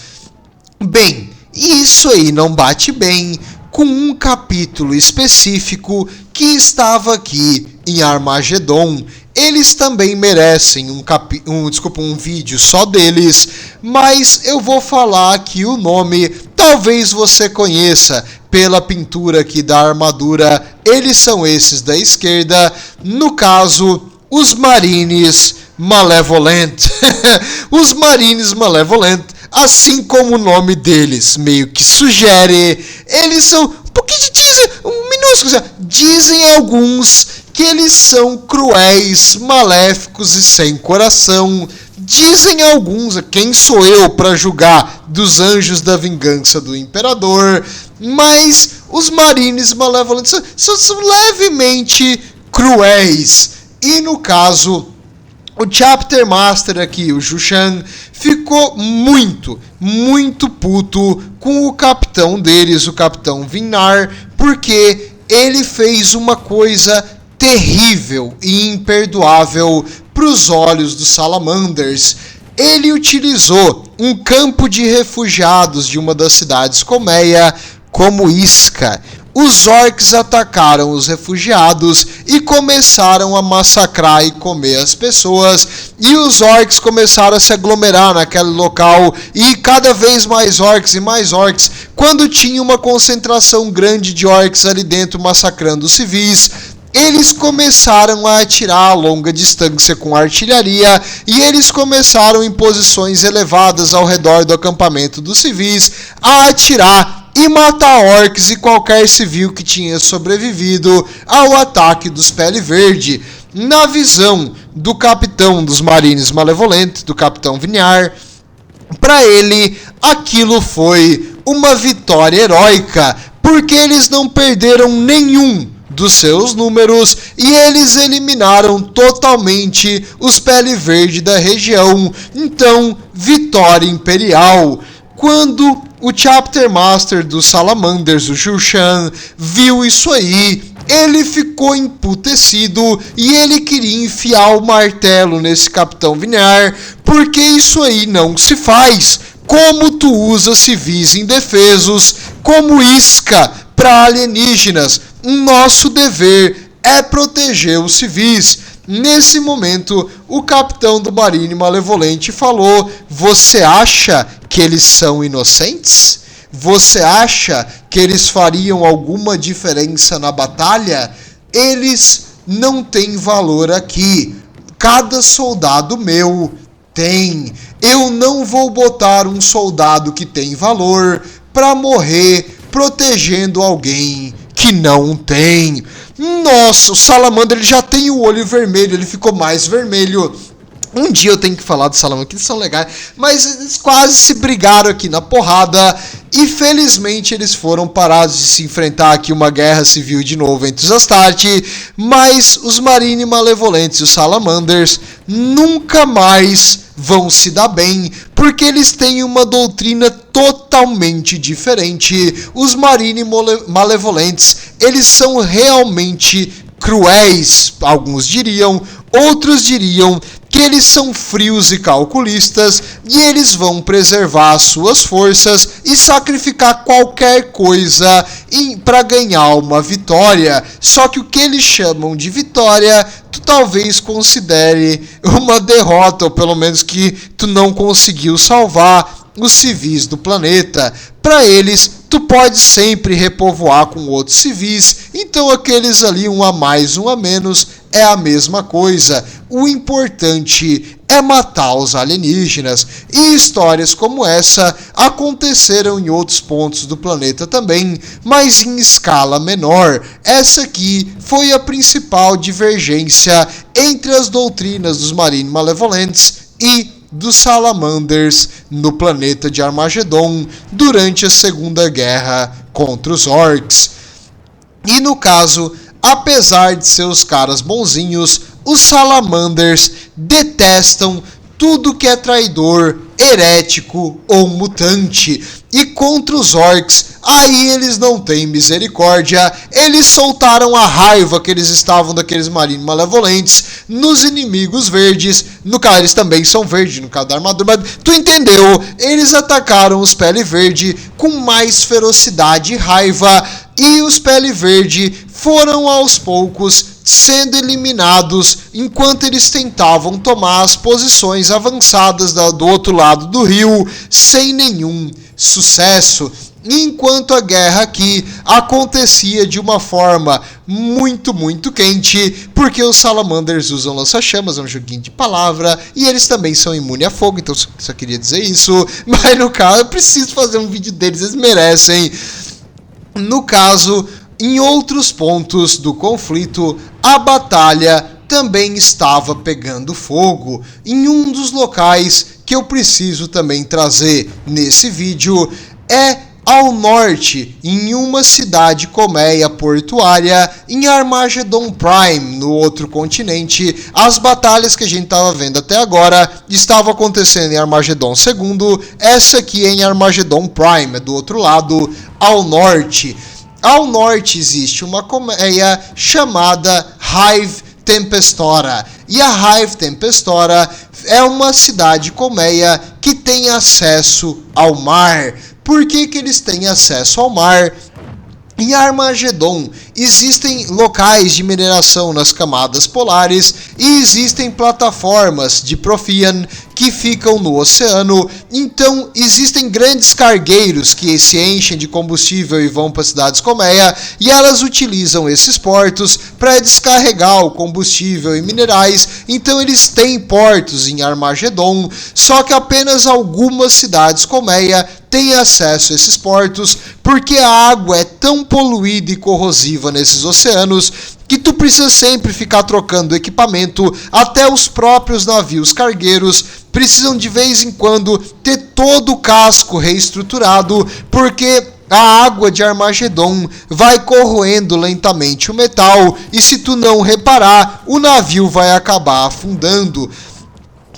Bem, isso aí não bate bem com um capítulo específico que estava aqui em Armagedon. Eles também merecem um vídeo só deles, mas eu vou falar aqui o nome, talvez você conheça pela pintura aqui da armadura. Eles são esses da esquerda, no caso, os Marines Malevolent. Os Marines Malevolent, assim como o nome deles meio que sugere, eles são um pouquinho de teaser, um minúsculo. Dizem alguns que eles são cruéis, maléficos e sem coração. Dizem alguns, quem sou eu para julgar dos anjos da vingança do imperador, mas os marines malevolentes são levemente cruéis. E no caso, o Chapter Master aqui, o Zhu Shan, ficou muito puto com o capitão deles, o capitão Vinnar, porque ele fez uma coisa terrível e imperdoável para os olhos dos Salamanders. Ele utilizou um campo de refugiados de uma das cidades colmeia como isca. Os orcs atacaram os refugiados e começaram a massacrar e comer as pessoas. E os orcs começaram a se aglomerar naquele local. E cada vez mais orcs e mais orcs. Quando tinha uma concentração grande de orcs ali dentro massacrando os civis, eles começaram a atirar a longa distância com artilharia. E eles começaram em posições elevadas ao redor do acampamento dos civis a atirar e matar orcs e qualquer civil que tinha sobrevivido ao ataque dos Pele Verde. Na visão do capitão dos Marines Malevolentes, do capitão Vinnar, para ele aquilo foi uma vitória heróica, porque eles não perderam nenhum dos seus números e eles eliminaram totalmente os Pele Verde da região. Então, vitória imperial. Quando o Chapter Master dos Salamanders, o Zhu Shan, viu isso aí, ele ficou emputecido e ele queria enfiar o martelo nesse capitão Vinnar, porque isso aí não se faz. Como tu usa civis indefesos como isca para alienígenas? Nosso dever é proteger os civis. Nesse momento, o capitão do Marine Malevolente falou: você acha que eles são inocentes? Você acha que eles fariam alguma diferença na batalha? Eles não têm valor aqui. Cada soldado meu tem. Eu não vou botar um soldado que tem valor para morrer protegendo alguém que não tem. Nossa, o Salamander ele já tem o olho vermelho, ele ficou mais vermelho. Um dia eu tenho que falar do Salamander, que eles são legais, mas eles quase se brigaram aqui na porrada e felizmente eles foram parados de se enfrentar aqui uma guerra civil de novo entre os Astarte, mas os Marine Malevolentes e os Salamanders nunca mais vão se dar bem, porque eles têm uma doutrina totalmente diferente. Os Marine Malevolentes, eles são realmente cruéis, alguns diriam, outros diriam que eles são frios e calculistas e eles vão preservar as suas forças e sacrificar qualquer coisa para ganhar uma vitória. Só que o que eles chamam de vitória, tu talvez considere uma derrota, ou pelo menos que tu não conseguiu salvar os civis do planeta. Para eles, tu pode sempre repovoar com outros civis, então aqueles ali, um a mais, um a menos, é a mesma coisa. O importante é matar os alienígenas. E histórias como essa aconteceram em outros pontos do planeta também, mas em escala menor. Essa aqui foi a principal divergência entre as doutrinas dos Marine Malevolentes e dos Salamanders no planeta de Armagedon durante a Segunda Guerra contra os Orcs. E no caso, apesar de ser os caras bonzinhos, os Salamanders detestam tudo que é traidor, herético ou mutante. E contra os Orcs, aí eles não têm misericórdia. Eles soltaram a raiva que eles estavam daqueles Marine Malevolentes nos inimigos verdes. No caso, eles também são verdes, no caso da armadura, mas tu entendeu? Eles atacaram os Pele Verde com mais ferocidade e raiva. E os Pele Verde foram aos poucos sendo eliminados enquanto eles tentavam tomar as posições avançadas do outro lado do rio sem nenhum sucesso. Enquanto a guerra aqui acontecia de uma forma muito quente, porque os Salamanders usam lança-chamas, é um joguinho de palavra, e eles também são imunes a fogo, então só queria dizer isso, mas no caso eu preciso fazer um vídeo deles, eles merecem. No caso, Em outros pontos do conflito, a batalha também estava pegando fogo. Em um dos locais que eu preciso também trazer nesse vídeo é ao norte, em uma cidade colmeia portuária, em Armageddon Prime, no outro continente. As batalhas que a gente estava vendo até agora estavam acontecendo em Armageddon II, essa aqui é em Armageddon Prime, é do outro lado, ao norte. Ao norte existe uma colmeia chamada Hive Tempestora, e a Hive Tempestora é uma cidade colmeia que tem acesso ao mar. Por que eles têm acesso ao mar? Em Armageddon existem locais de mineração nas camadas polares e existem plataformas de Profian que ficam no oceano. Então existem grandes cargueiros que se enchem de combustível e vão para cidades colmeia, e elas utilizam esses portos para descarregar o combustível e minerais. Então eles têm portos em Armageddon, só que apenas algumas cidades colmeia têm acesso a esses portos, porque a água é tão poluída e corrosiva nesses oceanos que tu precisa sempre ficar trocando equipamento. Até os próprios navios cargueiros precisam de vez em quando ter todo o casco reestruturado, porque a água de Armageddon vai corroendo lentamente o metal, e se tu não reparar, o navio vai acabar afundando.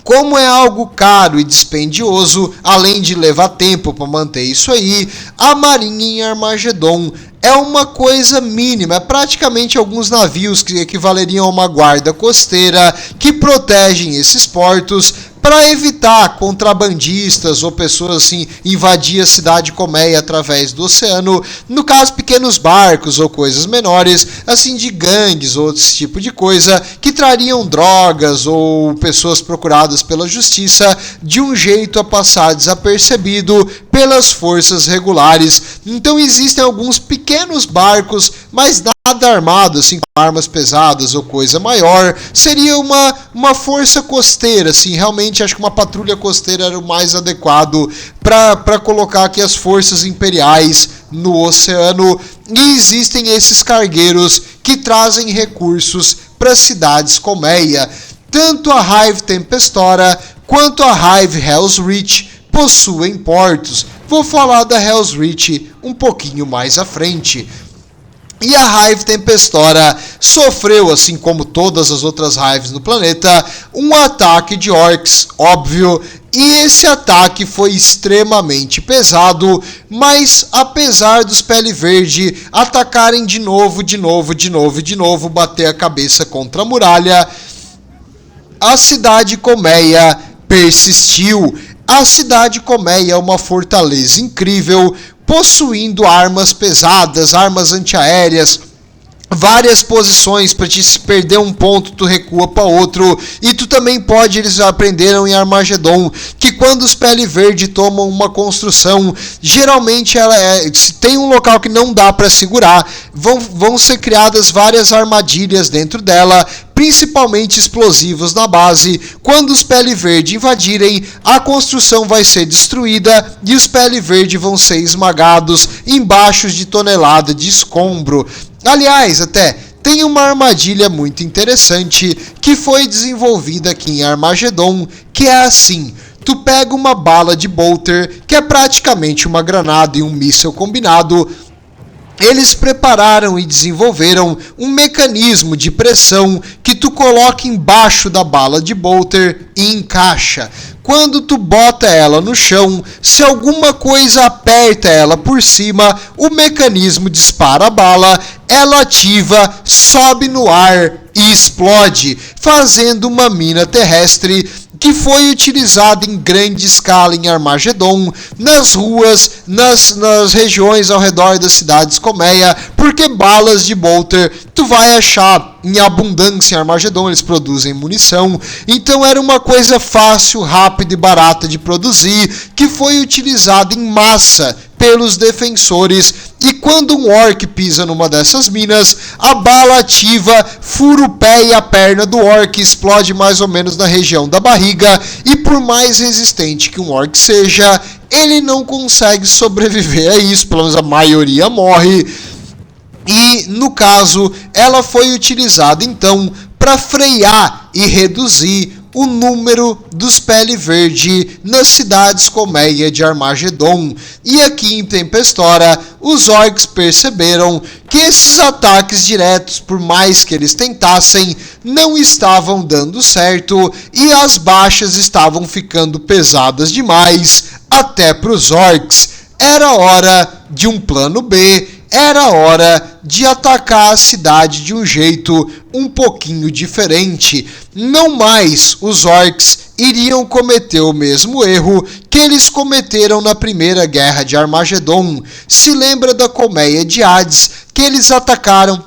Como é algo caro e dispendioso, além de levar tempo para manter isso aí, a marinha em Armageddon é uma coisa mínima, é praticamente alguns navios que equivaleriam a uma guarda costeira que protegem esses portos para evitar contrabandistas ou pessoas assim invadir a cidade colmeia através do oceano, no caso pequenos barcos ou coisas menores, assim de gangues ou outro tipo de coisa, que trariam drogas ou pessoas procuradas pela justiça de um jeito a passar desapercebido pelas forças regulares. Então existem alguns pequenos barcos, mas nada armado, assim, com armas pesadas ou coisa maior. Seria uma força costeira, assim, realmente acho que uma patrulha costeira era o mais adequado para colocar aqui as forças imperiais no oceano. E existem esses cargueiros que trazem recursos para cidades colmeia. Tanto a Hive Tempestora quanto a Hive Hell's Reach possuem portos. Vou falar da Hell's Reach um pouquinho mais à frente. E a Hive Tempestora sofreu, assim como todas as outras Hives no planeta, um ataque de orcs, óbvio, e esse ataque foi extremamente pesado, mas apesar dos Pele Verde atacarem de novo, bater a cabeça contra a muralha, a cidade colmeia persistiu. A cidade colmeia é uma fortaleza incrível, possuindo armas pesadas, armas antiaéreas, várias posições para te se perder um ponto, tu recua para outro. E tu também pode, eles aprenderam em Armageddon, que quando os Pele Verde tomam uma construção, geralmente se tem um local que não dá para segurar, vão ser criadas várias armadilhas dentro dela, principalmente explosivos na base. Quando os Pele Verde invadirem, a construção vai ser destruída e os Pele Verde vão ser esmagados embaixo de tonelada de escombro. Aliás, até tem uma armadilha muito interessante que foi desenvolvida aqui em Armageddon, que é assim: tu pega uma bala de bolter, que é praticamente uma granada e um míssil combinado. Eles prepararam e desenvolveram um mecanismo de pressão que tu coloca embaixo da bala de bolter e encaixa. Quando tu bota ela no chão, se alguma coisa aperta ela por cima, o mecanismo dispara a bala, ela ativa, sobe no ar e explode, fazendo uma mina terrestre que foi utilizada em grande escala em Armageddon, nas ruas, nas regiões ao redor das cidades colmeia, porque balas de bolter tu vai achar em abundância em Armageddon, eles produzem munição, então era uma coisa fácil, rápida e barata de produzir, que foi utilizada em massa pelos defensores. E quando um orc pisa numa dessas minas, a bala ativa, fura o pé e a perna do orc, explode mais ou menos na região da barriga, e por mais resistente que um orc seja, ele não consegue sobreviver a isso, pelo menos a maioria morre. E, no caso, ela foi utilizada então para frear e reduzir o número dos Pele Verde nas cidades colmeia de Armagedon. E aqui em Tempestora, os orcs perceberam que esses ataques diretos, por mais que eles tentassem, não estavam dando certo e as baixas estavam ficando pesadas demais até para os orcs. Era hora de um plano B, era hora de atacar a cidade de um jeito um pouquinho diferente. Não mais os orcs iriam cometer o mesmo erro que eles cometeram na primeira guerra de Armagedon. Se lembra da colmeia de Hades, que eles atacaram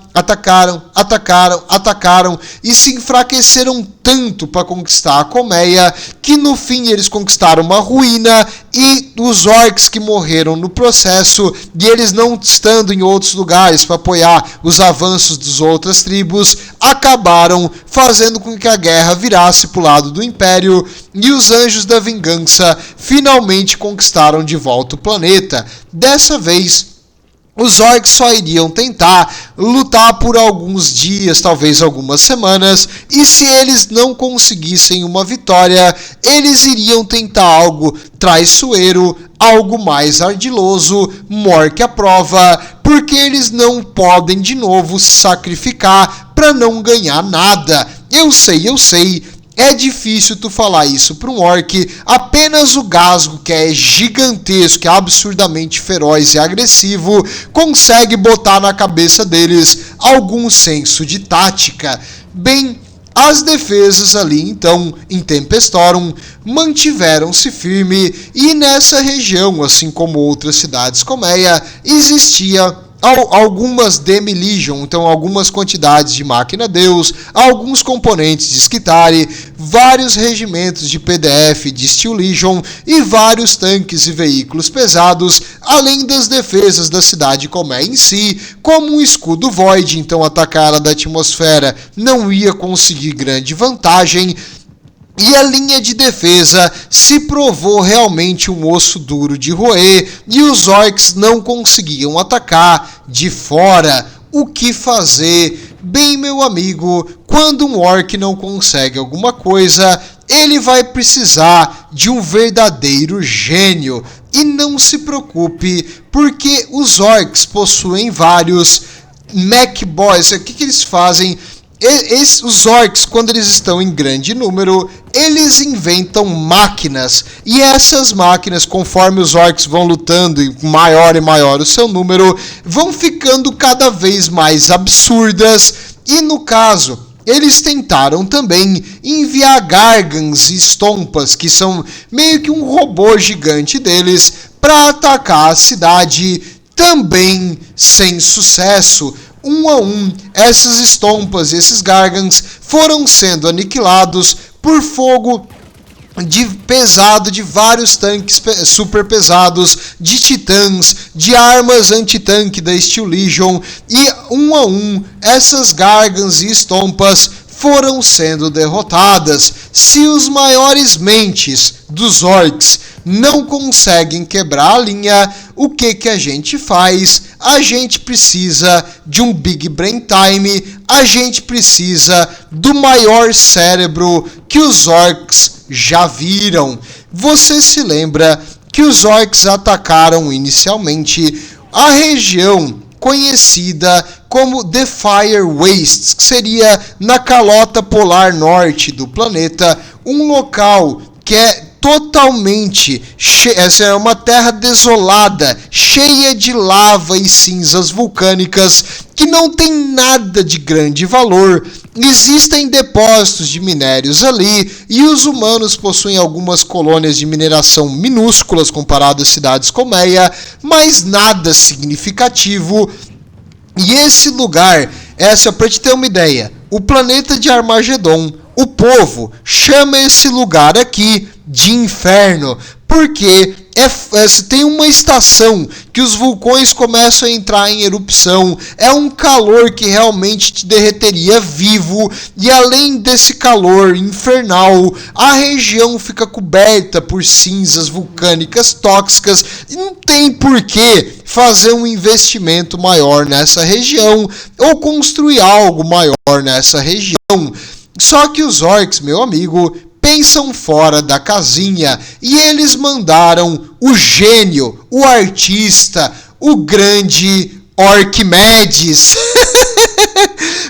e se enfraqueceram tanto para conquistar a colmeia que no fim eles conquistaram uma ruína e os orcs que morreram no processo e eles não estando em outros lugares para apoiar os avanços das outras tribos acabaram fazendo com que a guerra virasse para o lado do Império e os Anjos da Vingança finalmente conquistaram de volta o planeta. Dessa vez os orcs só iriam tentar lutar por alguns dias, talvez algumas semanas, e se eles não conseguissem uma vitória, eles iriam tentar algo traiçoeiro, algo mais ardiloso, morte à prova, porque eles não podem de novo se sacrificar para não ganhar nada. Eu sei. É difícil tu falar isso para um orc, apenas o Ghazghkull, que é gigantesco, é absurdamente feroz e agressivo, consegue botar na cabeça deles algum senso de tática. Bem, as defesas ali então, em Tempestorum, mantiveram-se firme e nessa região, assim como outras cidades colmeia, existia algumas Demi-Legion, então algumas quantidades de Máquina-Deus, alguns componentes de Skitarii, vários regimentos de PDF de Steel Legion e vários tanques e veículos pesados, além das defesas da cidade colmeia em si, como um escudo Void, então atacar ela da atmosfera não ia conseguir grande vantagem. E a linha de defesa se provou realmente um osso duro de roer e os orcs não conseguiam atacar de fora. O que fazer? Bem, meu amigo, quando um orc não consegue alguma coisa, ele vai precisar de um verdadeiro gênio. E não se preocupe, porque os orcs possuem vários mech boys. O que eles fazem? Os orcs, quando eles estão em grande número, eles inventam máquinas, e essas máquinas, conforme os orcs vão lutando e maior o seu número, vão ficando cada vez mais absurdas, e no caso, eles tentaram também enviar Gargants e Stompas, que são meio que um robô gigante deles, para atacar a cidade, também sem sucesso. Um a um, essas estompas e esses Gargants foram sendo aniquilados por fogo pesado de vários tanques super pesados, de titãs, de armas anti-tanque da Steel Legion, e um a um, essas Gargants e estompas foram sendo derrotadas. Se os maiores mentes dos orcs não conseguem quebrar a linha, o que a gente faz? A gente precisa de um Big Brain Time, a gente precisa do maior cérebro que os orcs já viram. Você se lembra que os orcs atacaram inicialmente a região conhecida como The Fire Wastes, que seria na calota polar norte do planeta, um local que é totalmente essa é uma terra desolada, cheia de lava e cinzas vulcânicas, que não tem nada de grande valor. Existem depósitos de minérios ali e os humanos possuem algumas colônias de mineração minúsculas comparado às cidades colmeia, mas nada significativo. E esse lugar, para te ter uma ideia, o planeta de Armagedon, o povo chama esse lugar aqui de inferno, porque tem uma estação que os vulcões começam a entrar em erupção, é um calor que realmente te derreteria vivo, e além desse calor infernal, a região fica coberta por cinzas vulcânicas tóxicas, e não tem porquê fazer um investimento maior nessa região, ou construir algo maior nessa região. Só que os orcs, meu amigo, pensam fora da casinha, e eles mandaram o gênio, o artista, o grande Orquimedes.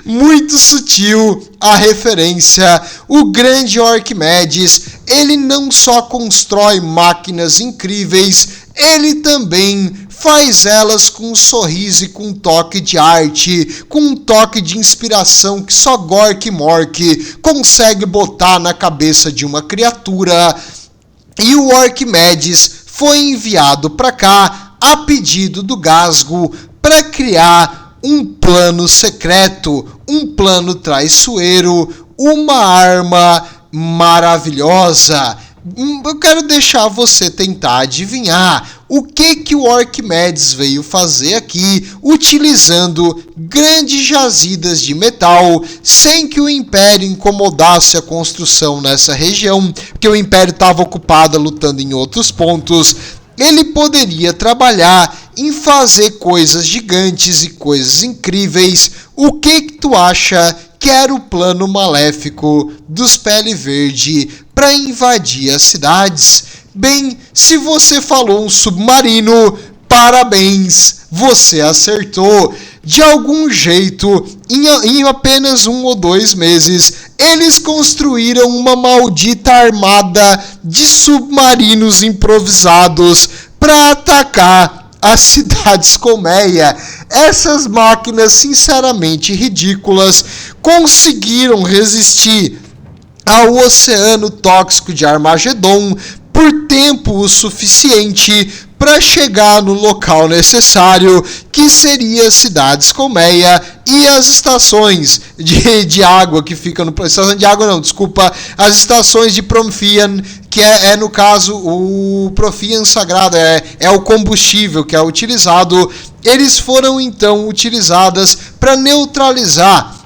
Muito sutil a referência. O grande Orquimedes, ele não só constrói máquinas incríveis, ele também faz elas com um sorriso e com um toque de arte, com um toque de inspiração que só Gork Mork consegue botar na cabeça de uma criatura. E o Orquimedes foi enviado para cá a pedido do Ghazghkull para criar um plano secreto, um plano traiçoeiro, uma arma maravilhosa. Eu quero deixar você tentar adivinhar o que o Orquimedes veio fazer aqui, utilizando grandes jazidas de metal, sem que o Império incomodasse a construção nessa região, porque o Império estava ocupado lutando em outros pontos. Ele poderia trabalhar em fazer coisas gigantes e coisas incríveis. O que tu acha que era o plano maléfico dos Pele Verde para invadir as cidades? Bem, se você falou um submarino, parabéns, você acertou. De algum jeito, em apenas 1 ou 2 meses, eles construíram uma maldita armada de submarinos improvisados para atacar as cidades colmeia. Essas máquinas, sinceramente ridículas, conseguiram resistir ao oceano tóxico de Armagedon por tempo o suficiente para chegar no local necessário, que seria as cidades colmeia e as estações de água que ficam no... Estação de água não, desculpa, as estações de Promphian, que é no caso o Promphian sagrado, é o combustível que é utilizado. Eles foram então utilizadas para neutralizar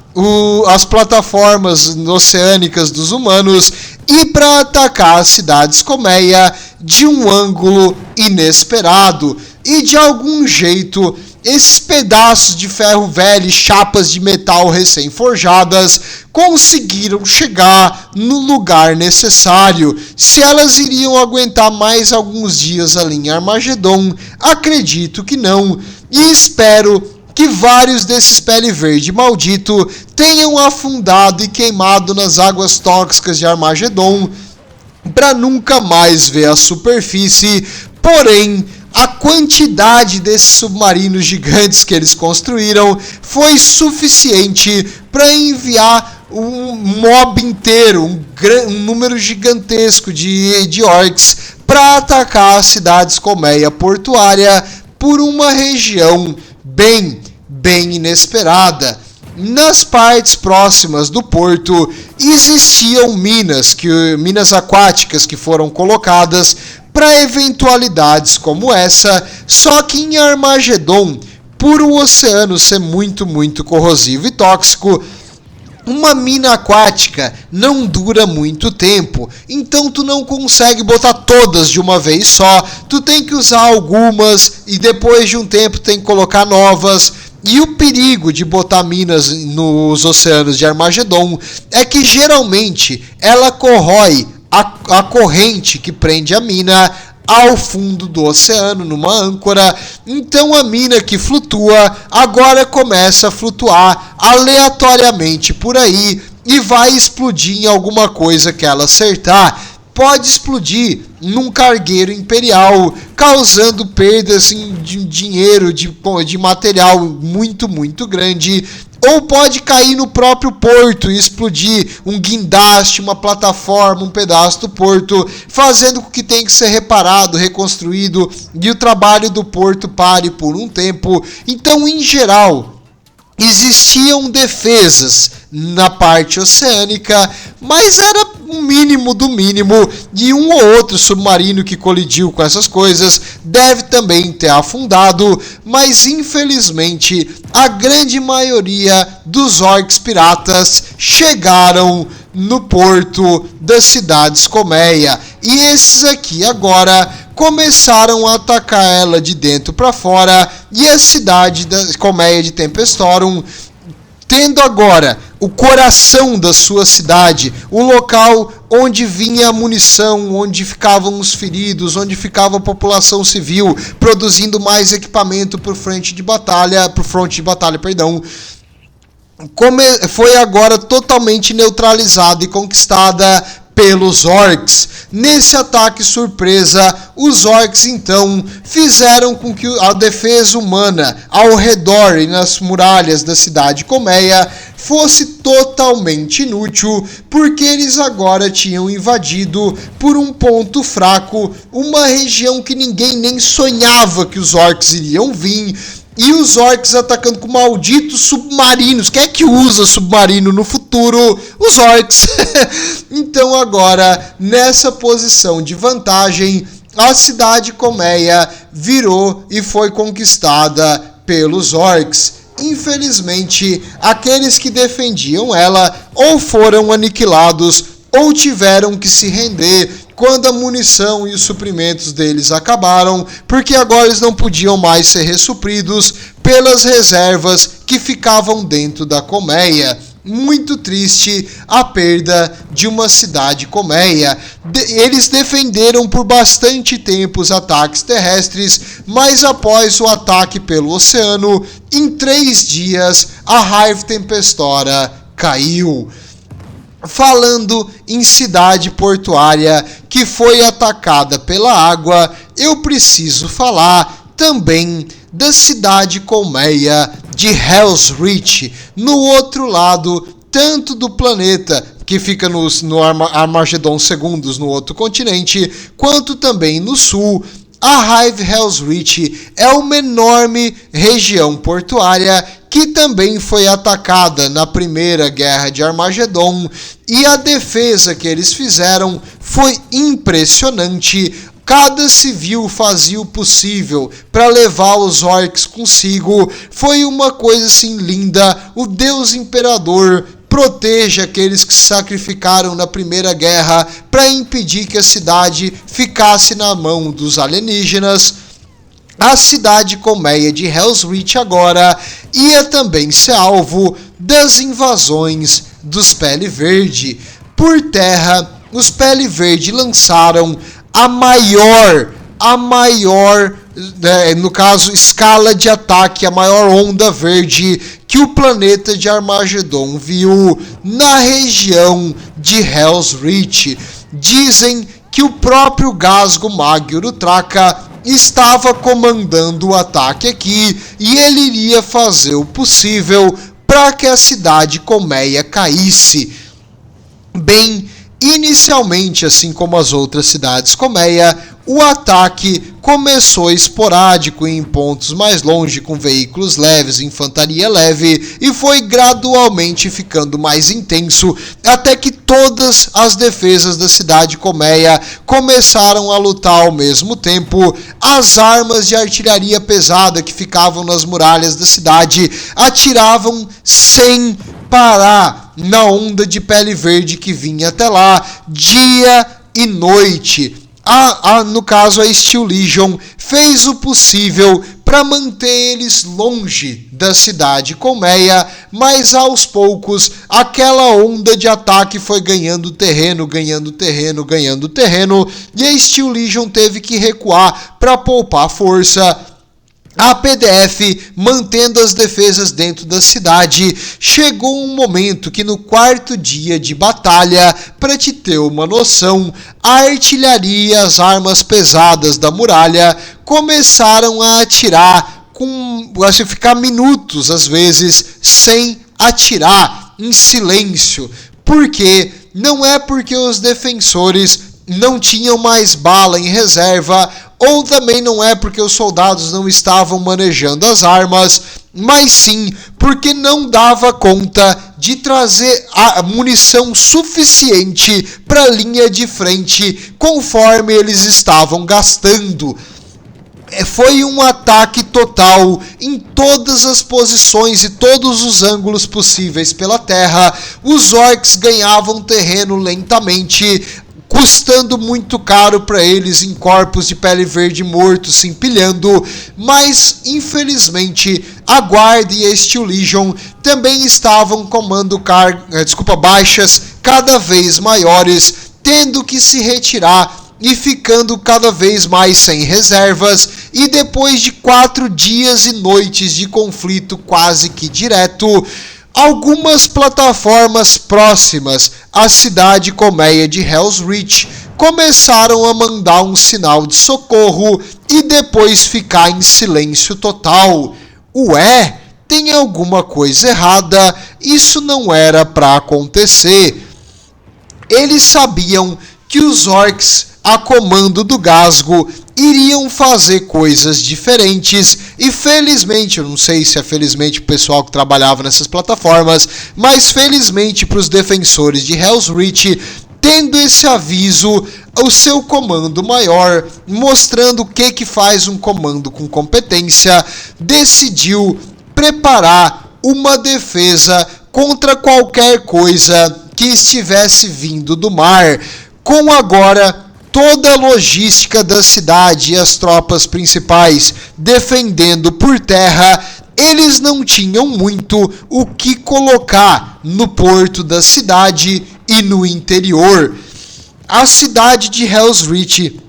as plataformas oceânicas dos humanos e para atacar as cidades colmeia de um ângulo inesperado. E de algum jeito, esses pedaços de ferro velho e chapas de metal recém-forjadas conseguiram chegar no lugar necessário. Se elas iriam aguentar mais alguns dias ali em Armagedon, acredito que não, e espero que vários desses Pele Verde maldito tenham afundado e queimado nas águas tóxicas de Armagedon para nunca mais ver a superfície. Porém, a quantidade desses submarinos gigantes que eles construíram foi suficiente para enviar um mob inteiro, um número gigantesco de orcs para atacar as cidades colmeia portuária por uma região bem inesperada. Nas partes próximas do porto existiam minas aquáticas que foram colocadas para eventualidades como essa, só que em Armagedon, por o oceano ser muito corrosivo e tóxico, uma mina aquática não dura muito tempo, então tu não consegue botar todas de uma vez só, tu tem que usar algumas e depois de um tempo tem que colocar novas. E o perigo de botar minas nos oceanos de Armagedon é que geralmente ela corrói a corrente que prende a mina ao fundo do oceano, numa âncora. Então a mina que flutua agora começa a flutuar aleatoriamente por aí e vai explodir em alguma coisa que ela acertar. Pode explodir num cargueiro imperial, causando perdas de dinheiro, de material muito grande. Ou pode cair no próprio porto e explodir um guindaste, uma plataforma, um pedaço do porto, fazendo com que tenha que ser reparado, reconstruído, e o trabalho do porto pare por um tempo. Então, em geral, existiam defesas na parte oceânica, mas era um mínimo do mínimo, e um ou outro submarino que colidiu com essas coisas deve também ter afundado, mas infelizmente a grande maioria dos orcs piratas chegaram no porto das cidades colmeia, e esses aqui agora começaram a atacar ela de dentro para fora, e a cidade da colmeia de Tempestorum, tendo agora o coração da sua cidade, o local onde vinha a munição, onde ficavam os feridos, onde ficava a população civil, produzindo mais equipamento para o fronte de batalha, foi agora totalmente neutralizada e conquistada pelos orcs. Nesse ataque surpresa, os orcs então fizeram com que a defesa humana ao redor e nas muralhas da cidade colmeia fosse totalmente inútil, porque eles agora tinham invadido por um ponto fraco uma região que ninguém nem sonhava que os orcs iriam vir. E os orcs atacando com malditos submarinos. Quem é que usa submarino no futuro? Os orcs. Então agora, nessa posição de vantagem, a cidade colmeia virou e foi conquistada pelos orcs. Infelizmente, aqueles que defendiam ela ou foram aniquilados ou tiveram que se render quando a munição e os suprimentos deles acabaram, porque agora eles não podiam mais ser ressupridos pelas reservas que ficavam dentro da colmeia. Muito triste a perda de uma cidade colmeia. Eles defenderam por bastante tempo os ataques terrestres, mas após o ataque pelo oceano, em 3 dias a Hive Tempestora caiu. Falando em cidade portuária que foi atacada pela água, eu preciso falar também da cidade colmeia de Hell's Reach, no outro lado, tanto do planeta, que fica no Armagedon Segundos, no outro continente, quanto também no sul. A Hive Hell's Reach é uma enorme região portuária que também foi atacada na primeira guerra de Armagedon, e a defesa que eles fizeram foi impressionante. Cada civil fazia o possível para levar os orcs consigo. Foi uma coisa assim linda. O Deus Imperador proteja aqueles que se sacrificaram na primeira guerra para impedir que a cidade ficasse na mão dos alienígenas. A cidade colmeia de Hell's Reach agora ia também ser alvo das invasões dos Pele Verde. Por terra, os Pele Verde lançaram a maior, no caso, escala de ataque, a maior onda verde que o planeta de Armagedon viu na região de Hell's Reach. Dizem que o próprio Ghazghkull Mag Uruthraka estava comandando o ataque aqui, e ele iria fazer o possível para que a cidade colmeia caísse. Bem, inicialmente, assim como as outras cidades colmeia, o ataque começou esporádico em pontos mais longe com veículos leves, infantaria leve, e foi gradualmente ficando mais intenso até que todas as defesas da cidade colmeia começaram a lutar ao mesmo tempo. As armas de artilharia pesada que ficavam nas muralhas da cidade atiravam sem parar na onda de Pele Verde que vinha até lá, dia e noite. No caso, a Steel Legion fez o possível para manter eles longe da cidade colmeia, mas aos poucos aquela onda de ataque foi ganhando terreno, e a Steel Legion teve que recuar para poupar força. A PDF, mantendo as defesas dentro da cidade, chegou um momento que no 4º dia de batalha, para te ter uma noção, a artilharia e as armas pesadas da muralha começaram a atirar, ficar minutos às vezes sem atirar, em silêncio. Por quê? Não é porque os defensores não tinham mais bala em reserva, ou também não é porque os soldados não estavam manejando as armas, mas sim porque não dava conta de trazer a munição suficiente para a linha de frente conforme eles estavam gastando. Foi um ataque total em todas as posições e todos os ângulos possíveis pela terra. Os orcs ganhavam terreno lentamente, custando muito caro para eles em corpos de pele verde mortos se empilhando, mas infelizmente a guarda e a Steel Legion também estavam comando baixas cada vez maiores, tendo que se retirar e ficando cada vez mais sem reservas, e depois de 4 dias e noites de conflito quase que direto, algumas plataformas próximas à cidade colmeia de Hell's Reach começaram a mandar um sinal de socorro e depois ficar em silêncio total. Ué, tem alguma coisa errada, isso não era para acontecer. Eles sabiam que os orcs a comando do Ghazghkull iriam fazer coisas diferentes e felizmente, eu não sei se é felizmente para o pessoal que trabalhava nessas plataformas, mas felizmente para os defensores de Hell's Reach, tendo esse aviso, o seu comando maior, mostrando o que faz um comando com competência, decidiu preparar uma defesa contra qualquer coisa que estivesse vindo do mar, com agora toda a logística da cidade e as tropas principais defendendo por terra. Eles não tinham muito o que colocar no porto da cidade e no interior. A cidade de Hell's Reach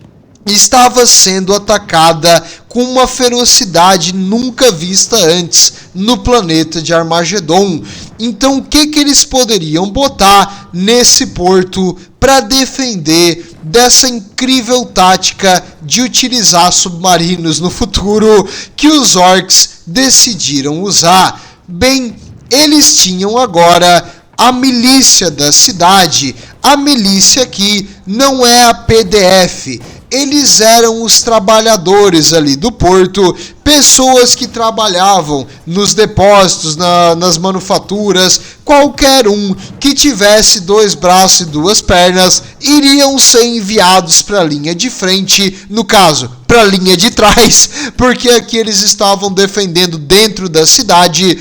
estava sendo atacada com uma ferocidade nunca vista antes no planeta de Armagedon. Então o que eles poderiam botar nesse porto para defender dessa incrível tática de utilizar submarinos no futuro que os orcs decidiram usar? Bem, eles tinham agora a milícia da cidade. A milícia aqui não é a PDF. Eles eram os trabalhadores ali do porto, pessoas que trabalhavam nos depósitos, nas manufaturas, qualquer um que tivesse 2 braços e 2 pernas, iriam ser enviados para a linha de frente, no caso, para a linha de trás, porque aqui eles estavam defendendo dentro da cidade.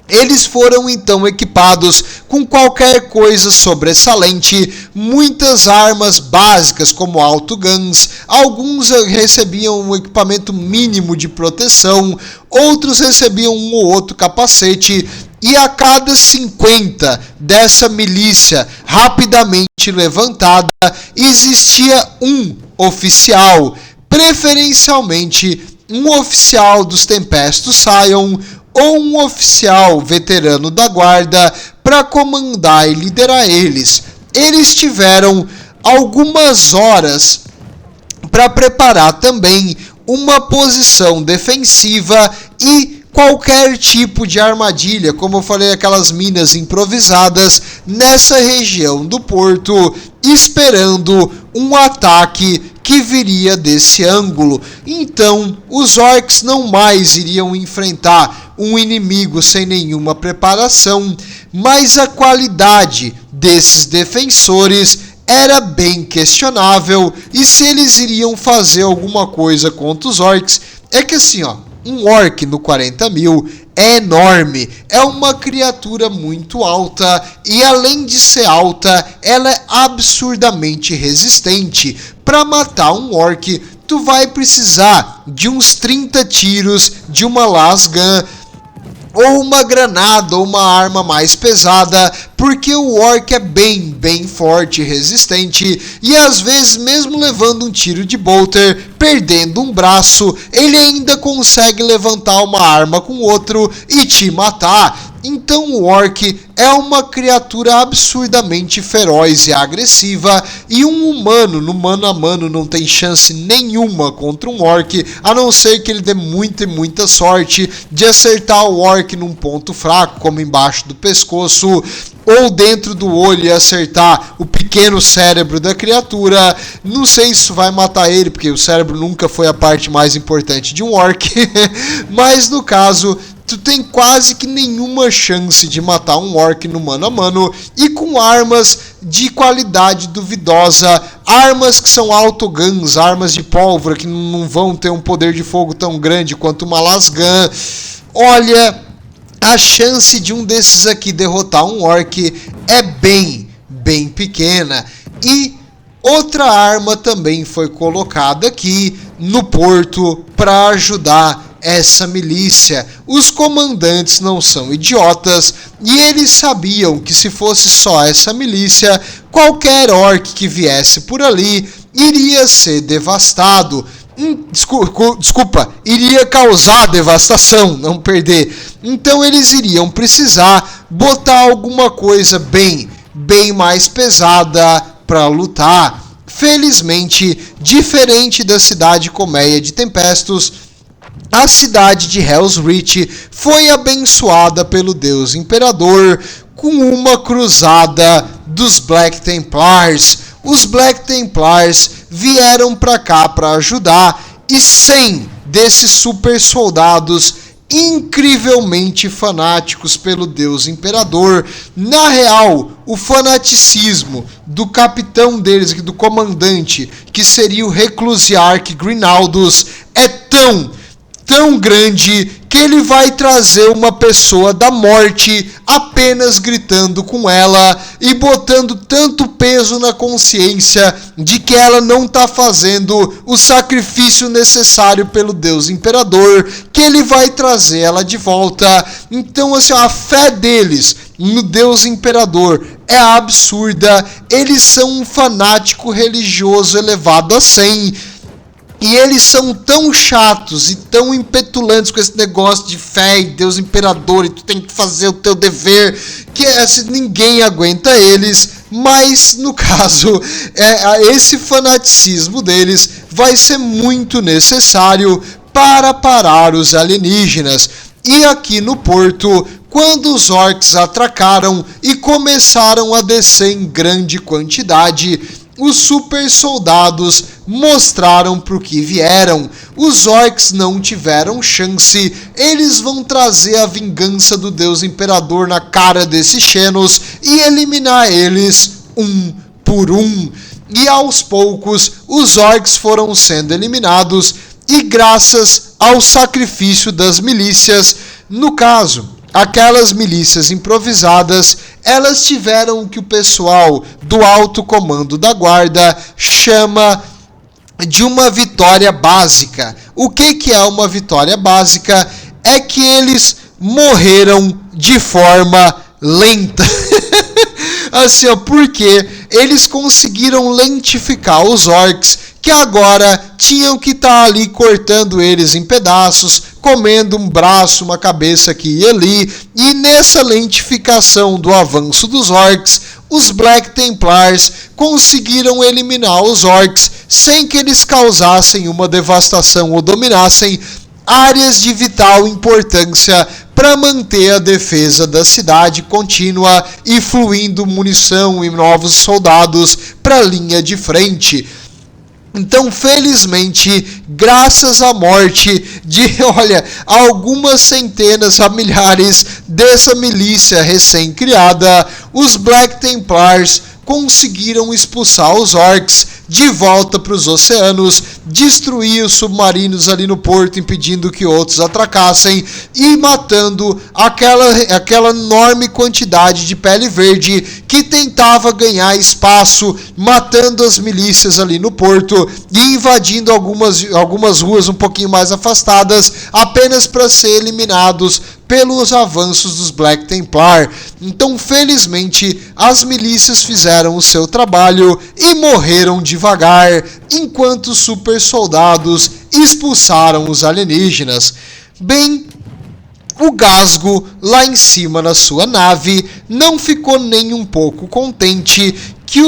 Eles foram então equipados com qualquer coisa sobressalente, muitas armas básicas como autoguns, alguns recebiam um equipamento mínimo de proteção, outros recebiam um ou outro capacete, e a cada 50 dessa milícia rapidamente levantada, existia um oficial, preferencialmente um oficial dos Tempestus Scion, ou um oficial veterano da guarda para comandar e liderar eles. Eles tiveram algumas horas para preparar também uma posição defensiva e qualquer tipo de armadilha, como eu falei, aquelas minas improvisadas nessa região do porto, esperando um ataque que viria desse ângulo. Então, os orcs não mais iriam enfrentar um inimigo sem nenhuma preparação, mas a qualidade desses defensores era bem questionável, e se eles iriam fazer alguma coisa contra os orcs, é que assim, um orc no 40.000 é enorme, é uma criatura muito alta e além de ser alta, ela é absurdamente resistente. Para matar um orc, tu vai precisar de uns 30 tiros de uma lasgun, ou uma granada, ou uma arma mais pesada, porque o orc é bem forte e resistente, e às vezes mesmo levando um tiro de bolter, perdendo um braço, ele ainda consegue levantar uma arma com outro e te matar. Então o orc é uma criatura absurdamente feroz e agressiva, e um humano no mano a mano não tem chance nenhuma contra um orc, a não ser que ele dê muita sorte de acertar o orc num ponto fraco, como embaixo do pescoço, ou dentro do olho, e acertar o pequeno cérebro da criatura. Não sei se isso vai matar ele, porque o cérebro nunca foi a parte mais importante de um orc, mas no caso, tu tem quase que nenhuma chance de matar um orc no mano a mano, e com armas de qualidade duvidosa, armas que são autoguns, armas de pólvora que não vão ter um poder de fogo tão grande quanto uma lasgun. Olha, a chance de um desses aqui derrotar um orc é bem pequena. E outra arma também foi colocada aqui no porto para ajudar essa milícia. Os comandantes não são idiotas e eles sabiam que se fosse só essa milícia, qualquer orc que viesse por ali iria ser devastado. Desculpa, iria causar devastação, não perder. Então eles iriam precisar botar alguma coisa bem mais pesada para lutar. Felizmente, diferente da cidade colmeia de Tempestus, a cidade de Hell's Reach foi abençoada pelo Deus Imperador com uma cruzada dos Black Templars. Os Black Templars vieram para cá para ajudar, e 100 desses super soldados incrivelmente fanáticos pelo Deus Imperador. Na real, o fanaticismo do capitão deles, do comandante, que seria o Reclusiarch Grinaldus, é tão grande que ele vai trazer uma pessoa da morte apenas gritando com ela e botando tanto peso na consciência de que ela não está fazendo o sacrifício necessário pelo Deus Imperador, que ele vai trazer ela de volta. Então, assim, a fé deles no Deus Imperador é absurda. Eles são um fanático religioso elevado a 100. E eles são tão chatos e tão impetulantes com esse negócio de fé e Deus Imperador, e tu tem que fazer o teu dever, que assim, ninguém aguenta eles. Mas, no caso, esse fanaticismo deles vai ser muito necessário para parar os alienígenas. E aqui no porto, quando os orcs atracaram e começaram a descer em grande quantidade, os super soldados mostraram para o que vieram. Os orcs não tiveram chance. Eles vão trazer a vingança do Deus Imperador na cara desses Xenos e eliminar eles um por um. E aos poucos os orcs foram sendo eliminados, e graças ao sacrifício das milícias, no caso, aquelas milícias improvisadas, elas tiveram o que o pessoal do alto comando da guarda chama de uma vitória básica. O que é uma vitória básica? É que eles morreram de forma lenta. Assim, ó, porque eles conseguiram lentificar os orcs, que agora tinham que estar ali cortando eles em pedaços, comendo um braço, uma cabeça aqui e ali. E nessa lentificação do avanço dos orcs, os Black Templars conseguiram eliminar os orcs sem que eles causassem uma devastação ou dominassem áreas de vital importância para manter a defesa da cidade contínua e fluindo munição e novos soldados para a linha de frente. Então, felizmente, graças à morte de, algumas centenas a milhares dessa milícia recém-criada, os Black Templars conseguiram expulsar os orcs de volta para os oceanos, destruir os submarinos ali no porto, impedindo que outros atracassem e matando aquela enorme quantidade de pele verde que tentava ganhar espaço, matando as milícias ali no porto e invadindo algumas ruas um pouquinho mais afastadas, apenas para ser eliminados pelos avanços dos Black Templar. Então, felizmente, as milícias fizeram o seu trabalho e morreram devagar, enquanto os super soldados expulsaram os alienígenas. Bem, o Ghazghkull, lá em cima na sua nave, não ficou nem um pouco contente que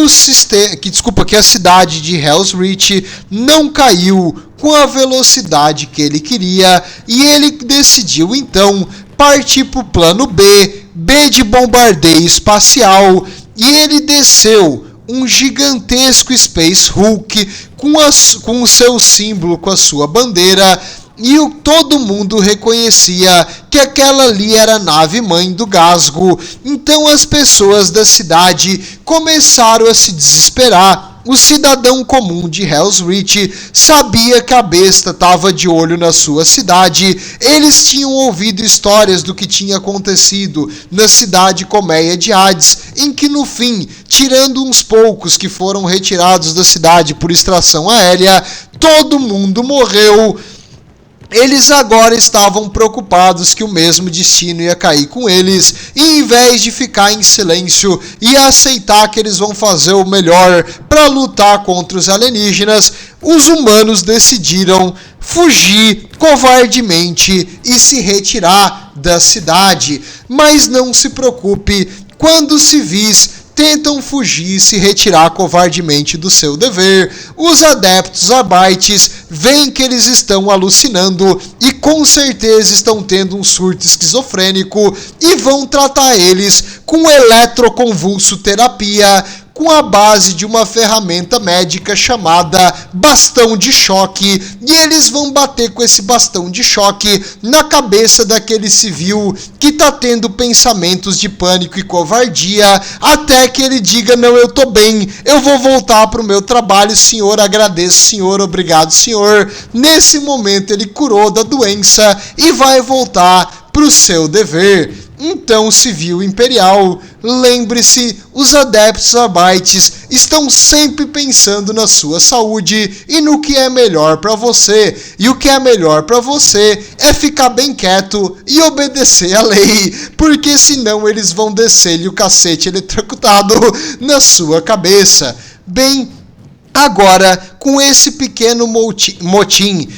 a cidade de Hell's Reach não caiu com a velocidade que ele queria, e ele decidiu então partir para o plano B de bombardeio espacial, e ele desceu um gigantesco Space Hulk com o seu símbolo, com a sua bandeira, e todo mundo reconhecia que aquela ali era a nave-mãe do Gasgo. Então as pessoas da cidade começaram a se desesperar. O cidadão comum de Hell's Reach sabia que a besta estava de olho na sua cidade. Eles tinham ouvido histórias do que tinha acontecido na cidade colmeia de Hades, em que no fim, tirando uns poucos que foram retirados da cidade por extração aérea, todo mundo morreu. Eles agora estavam preocupados que o mesmo destino ia cair com eles, e em vez de ficar em silêncio e aceitar que eles vão fazer o melhor para lutar contra os alienígenas, os humanos decidiram fugir covardemente e se retirar da cidade. Mas não se preocupe, quando os civis tentam fugir e se retirar covardemente do seu dever, os adeptos Arbites veem que eles estão alucinando e com certeza estão tendo um surto esquizofrênico e vão tratar eles com eletroconvulsoterapia, com a base de uma ferramenta médica chamada bastão de choque, e eles vão bater com esse bastão de choque na cabeça daquele civil que está tendo pensamentos de pânico e covardia, até que ele diga: não, eu tô bem, eu vou voltar para o meu trabalho, senhor, agradeço, senhor, obrigado, senhor. Nesse momento ele curou da doença e vai voltar para o seu dever. Então, civil imperial, lembre-se, os adeptos Arbites estão sempre pensando na sua saúde e no que é melhor para você. E o que é melhor para você é ficar bem quieto e obedecer a lei, porque senão eles vão descer-lhe o cacete eletrocutado na sua cabeça. Bem, agora, com esse pequeno motim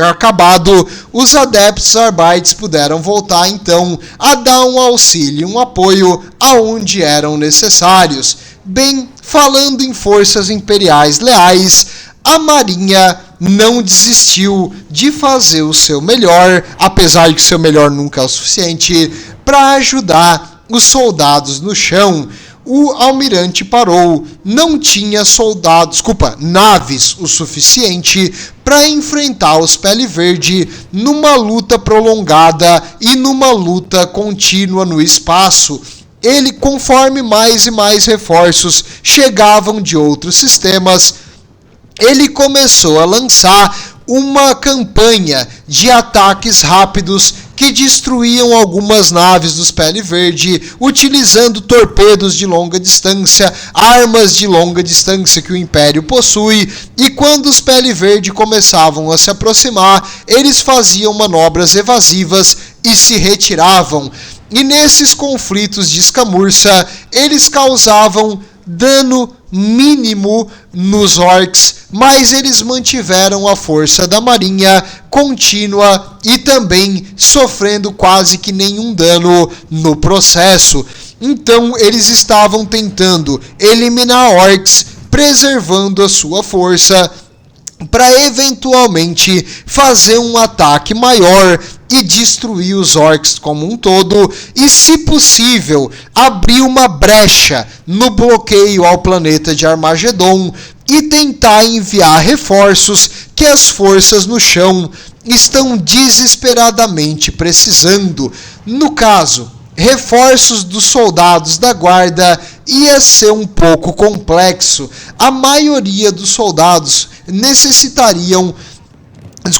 acabado, os adeptos Arbites puderam voltar então a dar um auxílio, um apoio aonde eram necessários. Bem, falando em forças imperiais leais, a Marinha não desistiu de fazer o seu melhor, apesar de que o seu melhor nunca é o suficiente, para ajudar os soldados no chão. O almirante parou, não tinha naves o suficiente para enfrentar os Pele Verde numa luta prolongada e numa luta contínua no espaço. Ele, conforme mais e mais reforços chegavam de outros sistemas, ele começou a lançar uma campanha de ataques rápidos que destruíam algumas naves dos Pele Verde, utilizando torpedos de longa distância, armas de longa distância que o Império possui, e quando os Pele Verde começavam a se aproximar, eles faziam manobras evasivas e se retiravam. E nesses conflitos de escamurça, eles causavam dano mínimo nos orcs, mas eles mantiveram a força da marinha contínua e também sofrendo quase que nenhum dano no processo. Então eles estavam tentando eliminar orcs, preservando a sua força para eventualmente fazer um ataque maior e destruir os orcs como um todo, e se possível abrir uma brecha no bloqueio ao planeta de Armagedon e tentar enviar reforços que as forças no chão estão desesperadamente precisando. No caso, reforços dos soldados da guarda ia ser um pouco complexo. A maioria dos soldados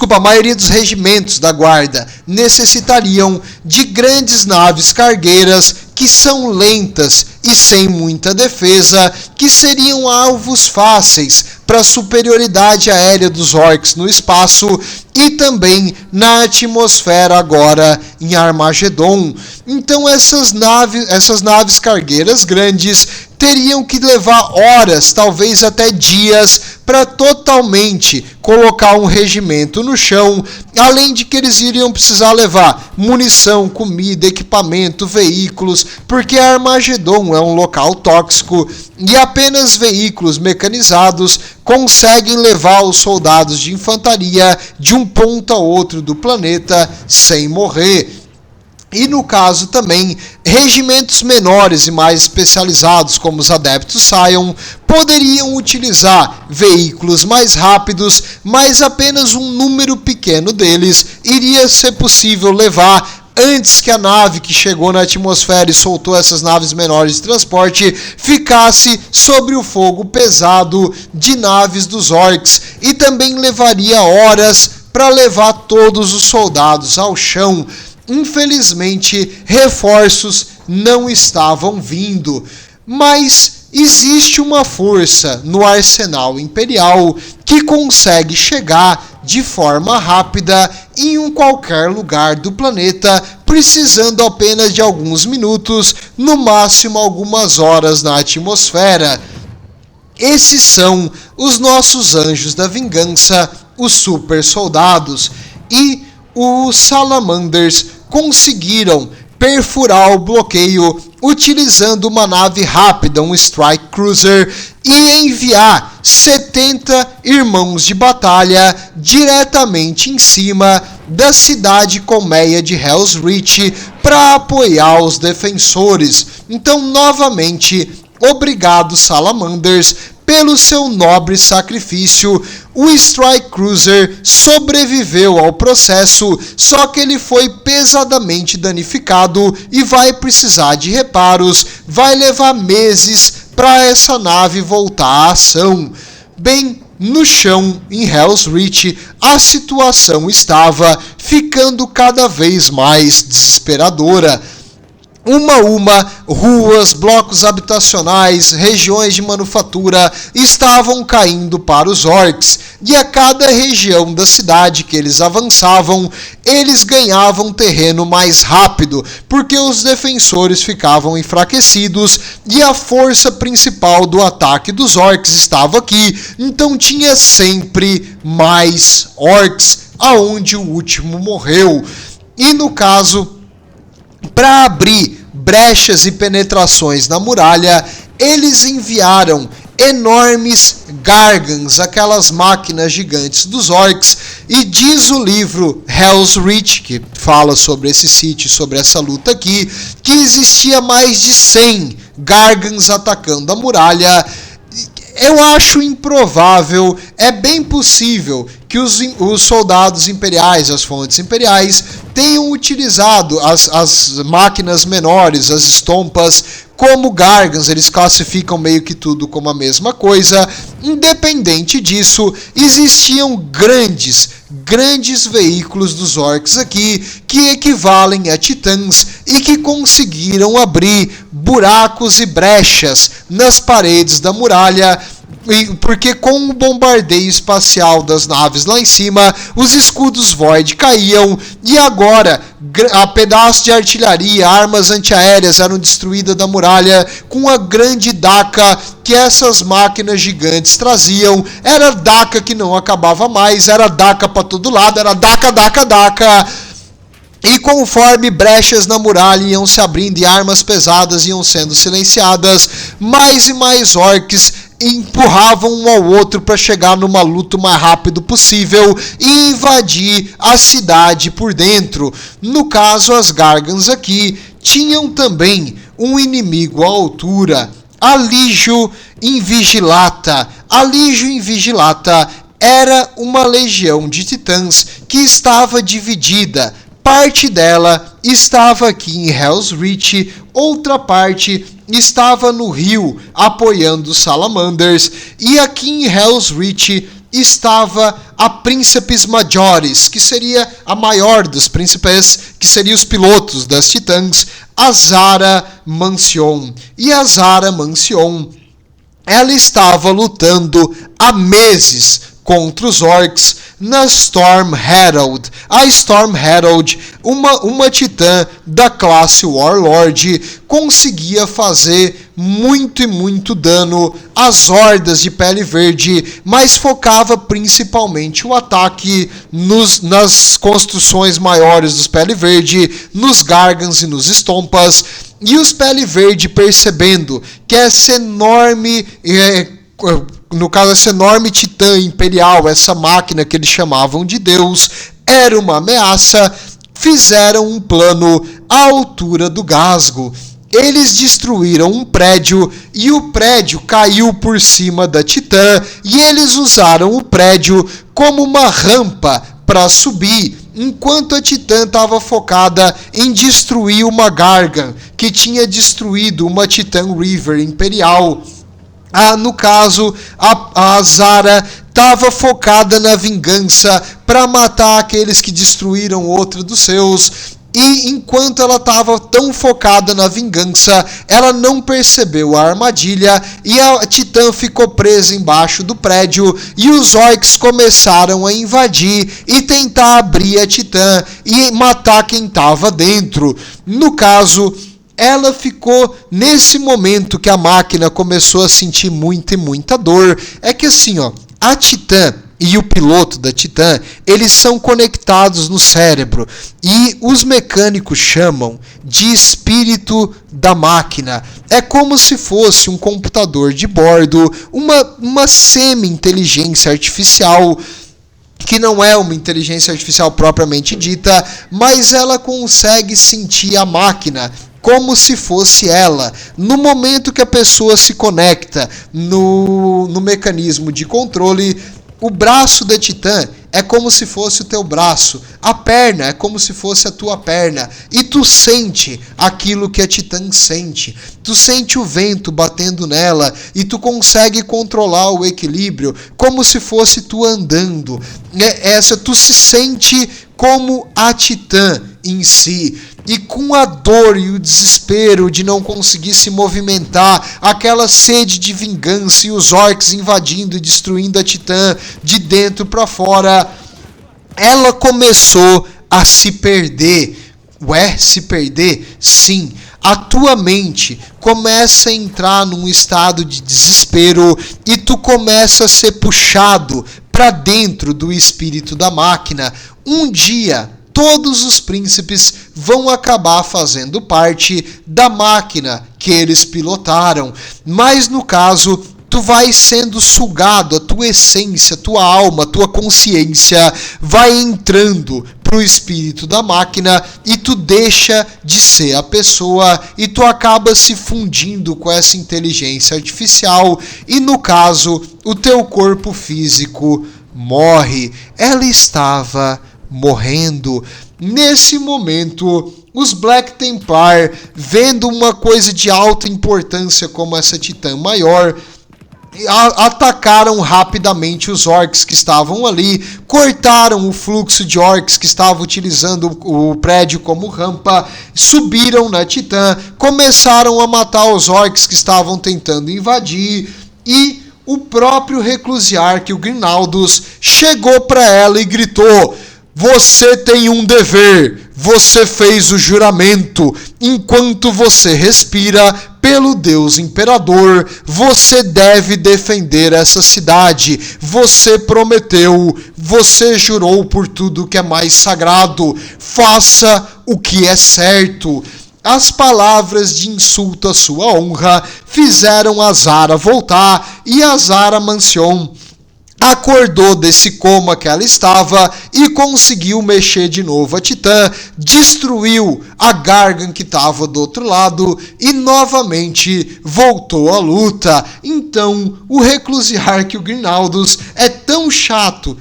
a maioria dos regimentos da guarda necessitariam de grandes naves cargueiras que são lentas e sem muita defesa, que seriam alvos fáceis para a superioridade aérea dos orcs no espaço e também na atmosfera agora em Armagedon. Então essas naves cargueiras grandes teriam que levar horas, talvez até dias, para totalmente colocar um regimento no chão, além de que eles iriam precisar levar munição, comida, equipamento, veículos, porque Armagedon é um local tóxico e apenas veículos mecanizados conseguem levar os soldados de infantaria de um ponto a outro do planeta sem morrer. E no caso também, regimentos menores e mais especializados, como os Adeptus Scion, poderiam utilizar veículos mais rápidos, mas apenas um número pequeno deles iria ser possível levar antes que a nave que chegou na atmosfera e soltou essas naves menores de transporte ficasse sob o fogo pesado de naves dos orcs, e também levaria horas para levar todos os soldados ao chão. Infelizmente, reforços não estavam vindo, mas existe uma força no arsenal imperial que consegue chegar de forma rápida em qualquer lugar do planeta, precisando apenas de alguns minutos, no máximo algumas horas na atmosfera. Esses são os nossos anjos da vingança, os super soldados, e os Salamanders conseguiram perfurar o bloqueio utilizando uma nave rápida, um Strike Cruiser, e enviar 70 irmãos de batalha diretamente em cima da cidade colmeia de Hell's Reach para apoiar os defensores. Então, novamente, obrigado, Salamanders, pelo seu nobre sacrifício. O Strike Cruiser sobreviveu ao processo, só que ele foi pesadamente danificado e vai precisar de reparos. Vai levar meses para essa nave voltar à ação. Bem, no chão, em Hell's Reach, a situação estava ficando cada vez mais desesperadora. Ruas, blocos habitacionais, regiões de manufatura estavam caindo para os orcs, e a cada região da cidade que eles avançavam, eles ganhavam terreno mais rápido, porque os defensores ficavam enfraquecidos e a força principal do ataque dos orcs estava aqui, então tinha sempre mais orcs, aonde o último morreu. E no caso, para abrir brechas e penetrações na muralha, eles enviaram enormes Gargans, aquelas máquinas gigantes dos orcs, e diz o livro Hell's Reach, que fala sobre esse sítio, sobre essa luta aqui, que existia mais de 100 Gargans atacando a muralha. Eu acho improvável, é bem possível que os soldados imperiais, as fontes imperiais, tenham utilizado as máquinas menores, as estompas, como Gargans. Eles classificam meio que tudo como a mesma coisa. Independente disso, existiam grandes veículos dos orcs aqui, que equivalem a titãs e que conseguiram abrir buracos e brechas nas paredes da muralha, porque com o bombardeio espacial das naves lá em cima, os escudos Void caíam, e agora a pedaços de artilharia, armas antiaéreas eram destruídas da muralha com a grande daca que essas máquinas gigantes traziam. Era daca que não acabava mais, era daca para todo lado, era daca. E conforme brechas na muralha iam se abrindo e armas pesadas iam sendo silenciadas, mais e mais orcs empurravam um ao outro para chegar numa luta o mais rápido possível e invadir a cidade por dentro. No caso, as Gargans aqui tinham também um inimigo à altura, a Legio Invigilata. A Legio Invigilata era uma legião de titãs que estava dividida. Parte dela estava aqui em Hell's Reach, outra parte estava no rio apoiando os Salamanders, e aqui em Hell's Reach estava a Príncipes Majores, que seria a maior dos príncipes, que seria os pilotos das titãs, a Zara Mancion. E a Zara Mancion, ela estava lutando há meses contra os orcs na Storm Herald. A Storm Herald, uma titã da classe Warlord, conseguia fazer muito dano às hordas de pele verde, mas focava principalmente o ataque nas construções maiores dos pele verde, nos Gargans e nos Estompas. E os pele verde, percebendo que essa enorme essa enorme titã imperial, essa máquina que eles chamavam de Deus, era uma ameaça, fizeram um plano à altura do Gasgo. Eles destruíram um prédio e o prédio caiu por cima da Titã e eles usaram o prédio como uma rampa para subir, enquanto a Titã estava focada em destruir uma Gargan que tinha destruído uma Titan River Imperial. No caso, a Zara estava focada na vingança para matar aqueles que destruíram outro dos seus. E enquanto ela estava tão focada na vingança, ela não percebeu a armadilha e a Titã ficou presa embaixo do prédio e os orcs começaram a invadir e tentar abrir a Titã e matar quem estava dentro. No caso, ela ficou nesse momento que a máquina começou a sentir muita dor. É que assim, a Titã e o piloto da Titã, eles são conectados no cérebro e os mecânicos chamam de espírito da máquina. É como se fosse um computador de bordo, uma semi-inteligência artificial, que não é uma inteligência artificial propriamente dita, mas ela consegue sentir a máquina como se fosse ela. No momento que a pessoa se conecta no mecanismo de controle, o braço da Titã é como se fosse o teu braço, a perna é como se fosse a tua perna, e tu sente aquilo que a Titã sente. Tu sente o vento batendo nela e tu consegue controlar o equilíbrio como se fosse tu andando. Tu se sente como a Titã em si. E com a dor e o desespero de não conseguir se movimentar, aquela sede de vingança e os orcs invadindo e destruindo a Titã de dentro para fora, ela começou a se perder. Se perder? Sim. A tua mente começa a entrar num estado de desespero e tu começa a ser puxado para dentro do espírito da máquina. Um dia, todos os príncipes vão acabar fazendo parte da máquina que eles pilotaram, mas no caso, tu vai sendo sugado, a tua essência, a tua alma, a tua consciência vai entrando pro espírito da máquina e tu deixa de ser a pessoa e tu acaba se fundindo com essa inteligência artificial e no caso, o teu corpo físico morre. Ela estava morrendo. Nesse momento, os Black Templar, vendo uma coisa de alta importância como essa Titã maior, atacaram rapidamente os orcs que estavam ali, cortaram o fluxo de orcs que estavam utilizando o prédio como rampa, subiram na Titã, começaram a matar os orcs que estavam tentando invadir e o próprio Reclusiarch, o Grinaldus, chegou para ela e gritou: "Você tem um dever, você fez o juramento, enquanto você respira, pelo Deus Imperador, você deve defender essa cidade, você prometeu, você jurou por tudo que é mais sagrado, faça o que é certo." As palavras de insulto à sua honra fizeram a Zara voltar e a Zara Mancion acordou desse coma que ela estava e conseguiu mexer de novo a Titã, destruiu a Gargan que estava do outro lado e novamente voltou à luta. Então o Reclusiarch, o Grinaldus, é tão chato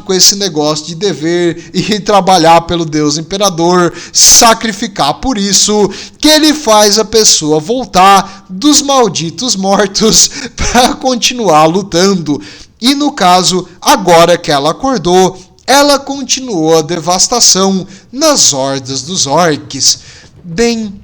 com esse negócio de dever e trabalhar pelo Deus Imperador, sacrificar por isso, que ele faz a pessoa voltar dos malditos mortos para continuar lutando. E no caso, agora que ela acordou, ela continuou a devastação nas hordas dos orcs. Bem,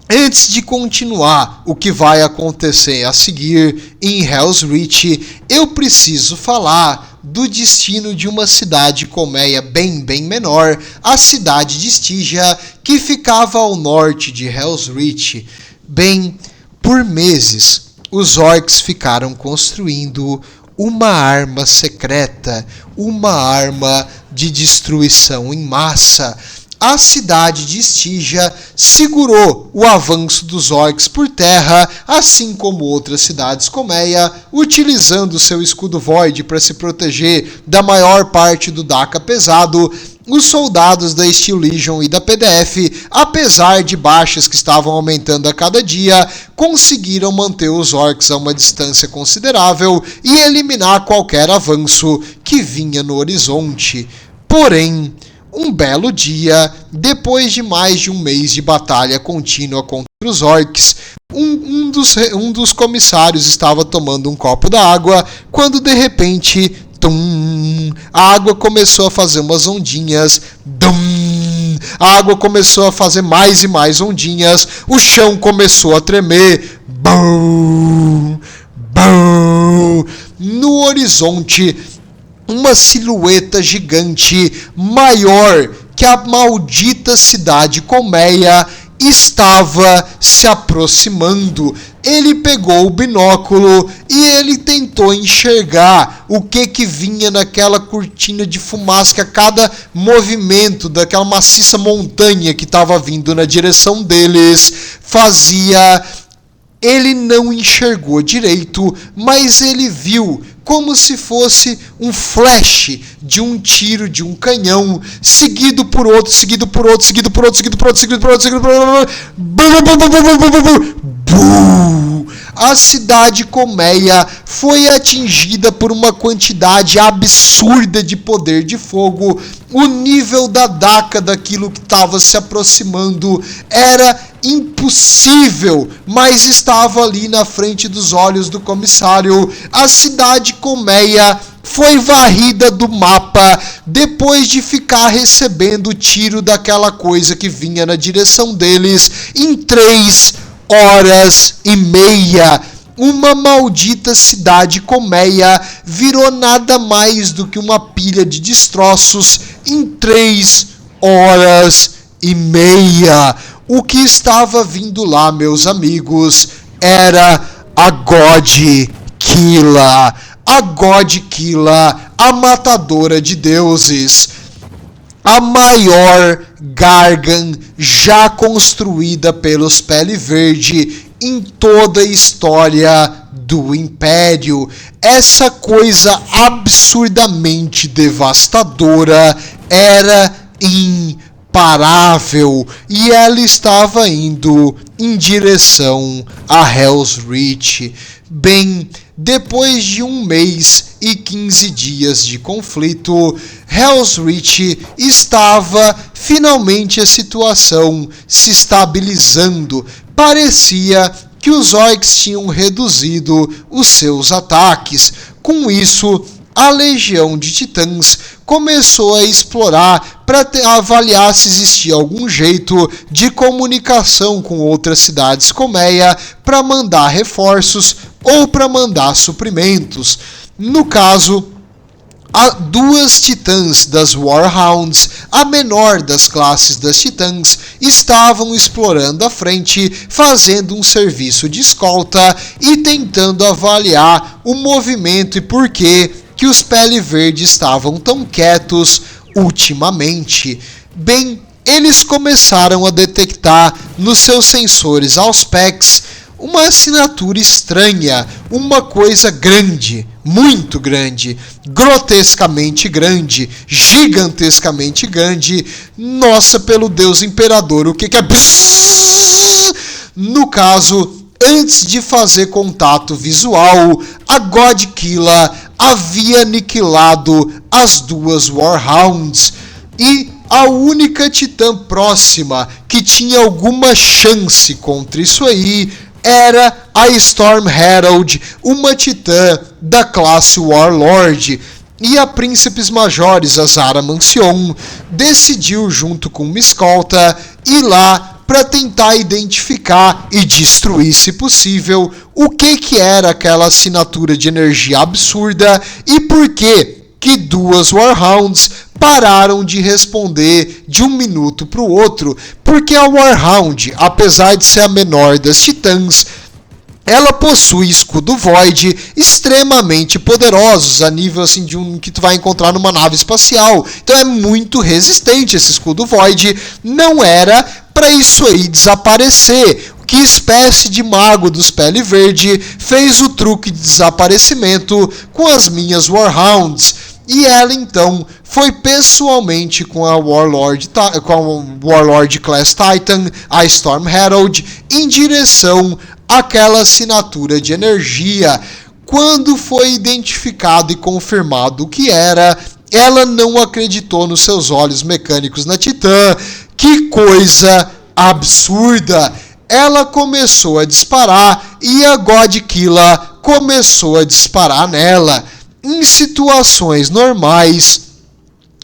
antes de continuar o que vai acontecer a seguir em Hell's Reach, eu preciso falar do destino de uma cidade colmeia bem menor, a cidade de Stygia, que ficava ao norte de Hell's Reach. Bem, por meses, os orcs ficaram construindo uma arma secreta, uma arma de destruição em massa. A cidade de Stygia segurou o avanço dos orcs por terra, assim como outras cidades colmeia, utilizando seu escudo Void para se proteger da maior parte do Daka pesado. os soldados da Steel Legion e da PDF, apesar de baixas que estavam aumentando a cada dia, conseguiram manter os orcs a uma distância considerável e eliminar qualquer avanço que vinha no horizonte. Porém, um belo dia, depois de mais de um mês de batalha contínua contra os orcs, um dos comissários estava tomando um copo d'água quando de repente a água começou a fazer umas ondinhas. A água começou a fazer mais e mais ondinhas. O chão começou a tremer. No horizonte, uma silhueta gigante, maior que a maldita cidade colmeia, estava se aproximando. Ele pegou o binóculo e ele tentou enxergar o que vinha naquela cortina de fumaça, que a cada movimento daquela maciça montanha que estava vindo na direção deles fazia. Ele não enxergou direito, mas ele viu como se fosse um flash de um tiro de um canhão, seguido por outro, seguido por outro, seguido por outro, seguido por outro, seguido por outro, seguido por outro. A cidade colmeia foi atingida por uma quantidade absurda de poder de fogo. O nível da daca daquilo que estava se aproximando era impossível, mas estava ali na frente dos olhos do comissário. A cidade colmeia foi varrida do mapa depois de ficar recebendo tiro daquela coisa que vinha na direção deles em 3 horas e meia. Uma maldita cidade colmeia virou nada mais do que uma pilha de destroços em 3 horas e meia. O que estava vindo lá, meus amigos, era a God-Killa. A God-Killa, a matadora de deuses. A maior Gargan já construída pelos Pele Verde em toda a história do Império. Essa coisa absurdamente devastadora era imparável e ela estava indo em direção a Hell's Reach. Bem, depois de 1 mês e 15 dias de conflito, Hell's Reach estava finalmente a situação se estabilizando. Parecia que os orcs tinham reduzido os seus ataques. Com isso, a legião de titãs começou a explorar para avaliar se existia algum jeito de comunicação com outras cidades colmeia para mandar reforços ou para mandar suprimentos. No caso, 2 titãs das Warhounds, a menor das classes das titãs, estavam explorando a frente, fazendo um serviço de escolta e tentando avaliar o movimento e por que os Pele Verde estavam tão quietos ultimamente. Bem, eles começaram a detectar nos seus sensores Auspex uma assinatura estranha, uma coisa grande, muito grande, grotescamente grande, gigantescamente grande. Nossa, pelo Deus Imperador, o que é? No caso, antes de fazer contato visual, a God-Killa havia aniquilado as 2 Warhounds e a única titã próxima que tinha alguma chance contra isso aí era a Storm Herald, uma titã da classe Warlord. E a Príncipes Majores, a Zara Mancion, decidiu, junto com uma escolta, ir lá para tentar identificar e destruir, se possível, o que era aquela assinatura de energia absurda e por que 2 Warhounds pararam de responder de um minuto para o outro. Porque a Warhound, apesar de ser a menor das titãs, ela possui escudo Void extremamente poderosos, a nível assim de um que tu vai encontrar numa nave espacial. Então é muito resistente esse escudo Void. Não era para isso aí desaparecer. Que espécie de mago dos Pele Verde fez o truque de desaparecimento com as minhas Warhounds? e ela então foi pessoalmente com a Warlord Class Titan, a Storm Herald, em direção àquela assinatura de energia. Quando foi identificado e confirmado o que era, ela não acreditou nos seus olhos mecânicos na Titã. Que coisa absurda! Ela começou a disparar e a Godzilla começou a disparar nela. Em situações normais,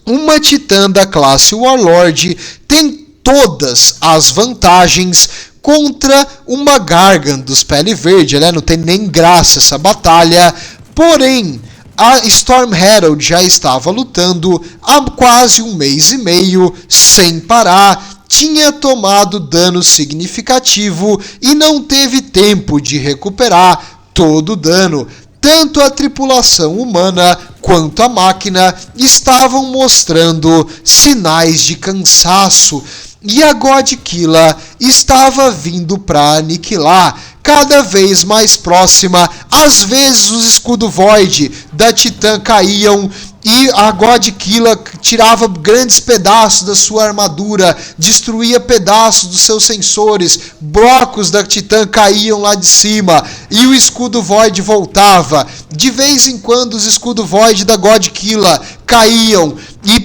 uma Titã da classe Warlord tem todas as vantagens contra uma Gargant pele verde, né? Não tem nem graça essa batalha. Porém, a Storm Herald já estava lutando há quase um mês e meio sem parar, tinha tomado dano significativo e não teve tempo de recuperar todo o dano. Tanto a tripulação humana quanto a máquina estavam mostrando sinais de cansaço. E a Godzilla estava vindo para aniquilar, cada vez mais próxima. Às vezes os escudos Void da Titã caíam e a Godzilla tirava grandes pedaços da sua armadura, destruía pedaços dos seus sensores, blocos da Titã caíam lá de cima e o escudo Void voltava. De vez em quando os escudos Void da Godzilla caíam e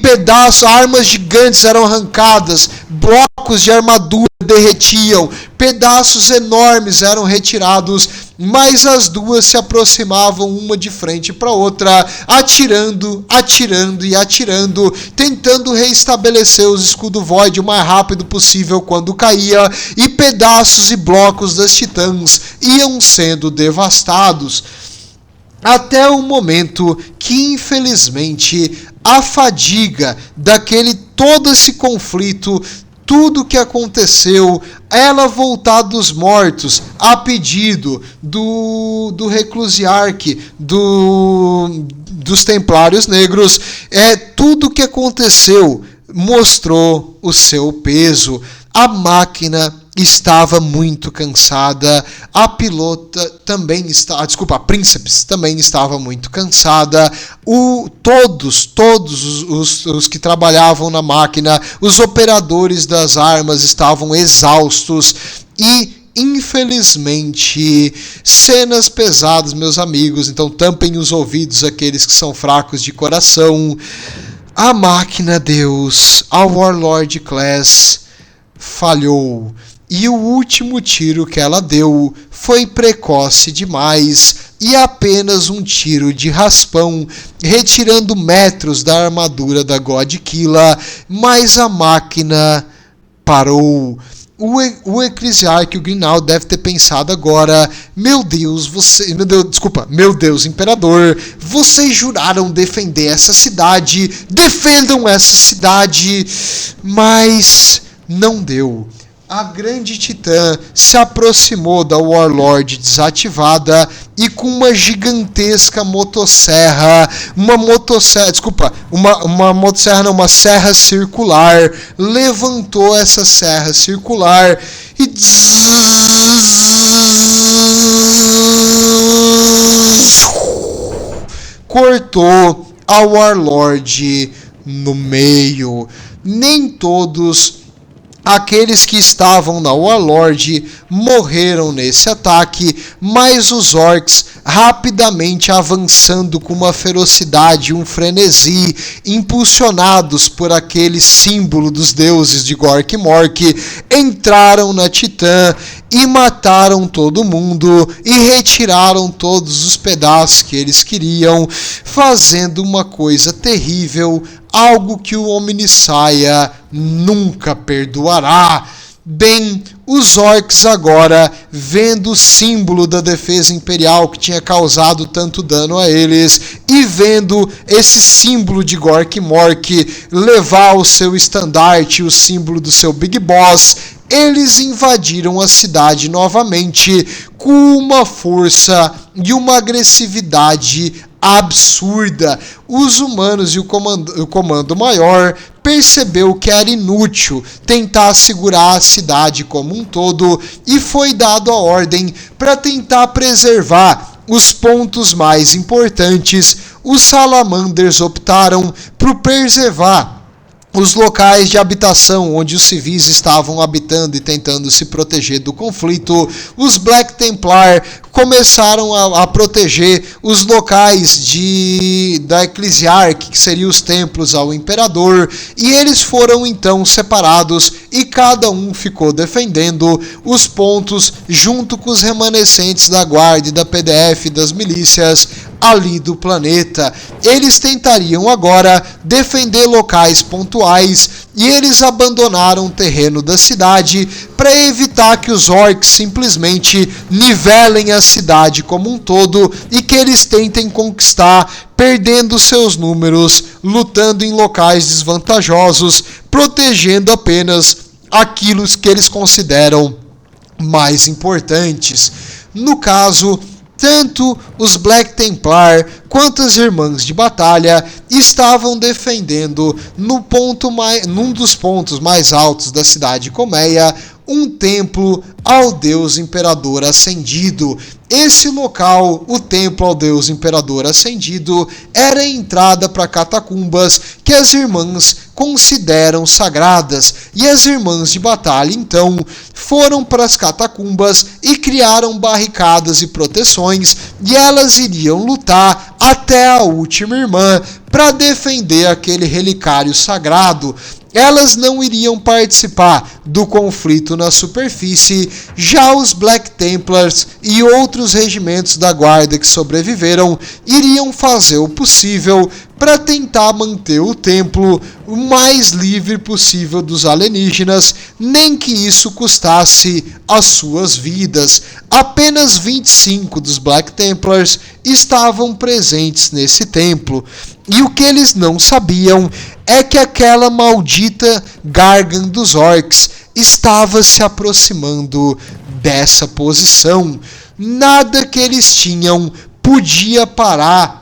armas gigantes eram arrancadas, blocos de armadura derretiam, pedaços enormes eram retirados, mas as duas se aproximavam uma de frente para outra, atirando, tentando reestabelecer os escudos Void o mais rápido possível quando caía, e pedaços e blocos das Titãs iam sendo devastados. Até o momento que, infelizmente, a fadiga todo esse conflito, tudo que aconteceu, ela voltar dos mortos a pedido do Reclusiarque, dos Templários Negros, tudo que aconteceu mostrou o seu peso. A máquina estava muito cansada, a pilota também estava, a Princeps também estava muito cansada, todos os que trabalhavam na máquina, os operadores das armas estavam exaustos e, infelizmente, cenas pesadas, meus amigos, então tampem os ouvidos aqueles que são fracos de coração. A máquina Deus, a Warlord Class, falhou. E o último tiro que ela deu foi precoce demais e apenas um tiro de raspão, retirando metros da armadura da Godzilla, mas a máquina parou. O Eclesiarca e o Grinald deve ter pensado agora: meu Deus, Imperador, vocês juraram defender essa cidade, defendam essa cidade, mas não deu. A grande Titã se aproximou da Warlord desativada e com uma gigantesca motosserra, uma serra circular, levantou essa serra circular e cortou a Warlord no meio. Nem todos aqueles que estavam na Warlord morreram nesse ataque, mas os orcs, rapidamente avançando com uma ferocidade e um frenesi, impulsionados por aquele símbolo dos deuses de Gork Mork, entraram na Titã e mataram todo mundo e retiraram todos os pedaços que eles queriam, fazendo uma coisa terrível, algo que o Omnissiah nunca perdoará. Bem, os orcs agora, vendo o símbolo da defesa imperial que tinha causado tanto dano a eles, e vendo esse símbolo de Gork Mork levar o seu estandarte, o símbolo do seu Big Boss, eles invadiram a cidade novamente com uma força e uma agressividade absurda. Os humanos e o comando maior percebeu que era inútil tentar segurar a cidade como um todo e foi dado a ordem para tentar preservar os pontos mais importantes, os Salamanders optaram por preservar os locais de habitação onde os civis estavam habitando e tentando se proteger do conflito. Os Black Templar começaram a proteger os locais da Eclesiarque, que seriam os templos ao imperador, e eles foram então separados e cada um ficou defendendo os pontos junto com os remanescentes da guarda e da PDF das milícias ali do planeta. Eles tentariam agora defender locais pontuais e eles abandonaram o terreno da cidade para evitar que os orcs simplesmente nivelem a cidade como um todo e que eles tentem conquistar, perdendo seus números, lutando em locais desvantajosos, protegendo apenas aquilo que eles consideram mais importantes. No caso, tanto os Black Templar quanto as Irmãs de Batalha estavam defendendo num dos pontos mais altos da cidade de Colmeia um templo ao Deus Imperador Ascendido. Esse local, o templo ao Deus Imperador Ascendido, era a entrada para catacumbas que as irmãs consideram sagradas. E as Irmãs de Batalha, então, foram para as catacumbas e criaram barricadas e proteções, e elas iriam lutar até a última irmã para defender aquele relicário sagrado. Elas não iriam participar do conflito na superfície. Já os Black Templars e outros regimentos da guarda que sobreviveram iriam fazer o possível para tentar manter o templo o mais livre possível dos alienígenas, nem que isso custasse as suas vidas. Apenas 25 dos Black Templars estavam presentes nesse templo, e o que eles não sabiam é que aquela maldita Gargan dos orcs estava se aproximando dessa posição. Nada que eles tinham podia parar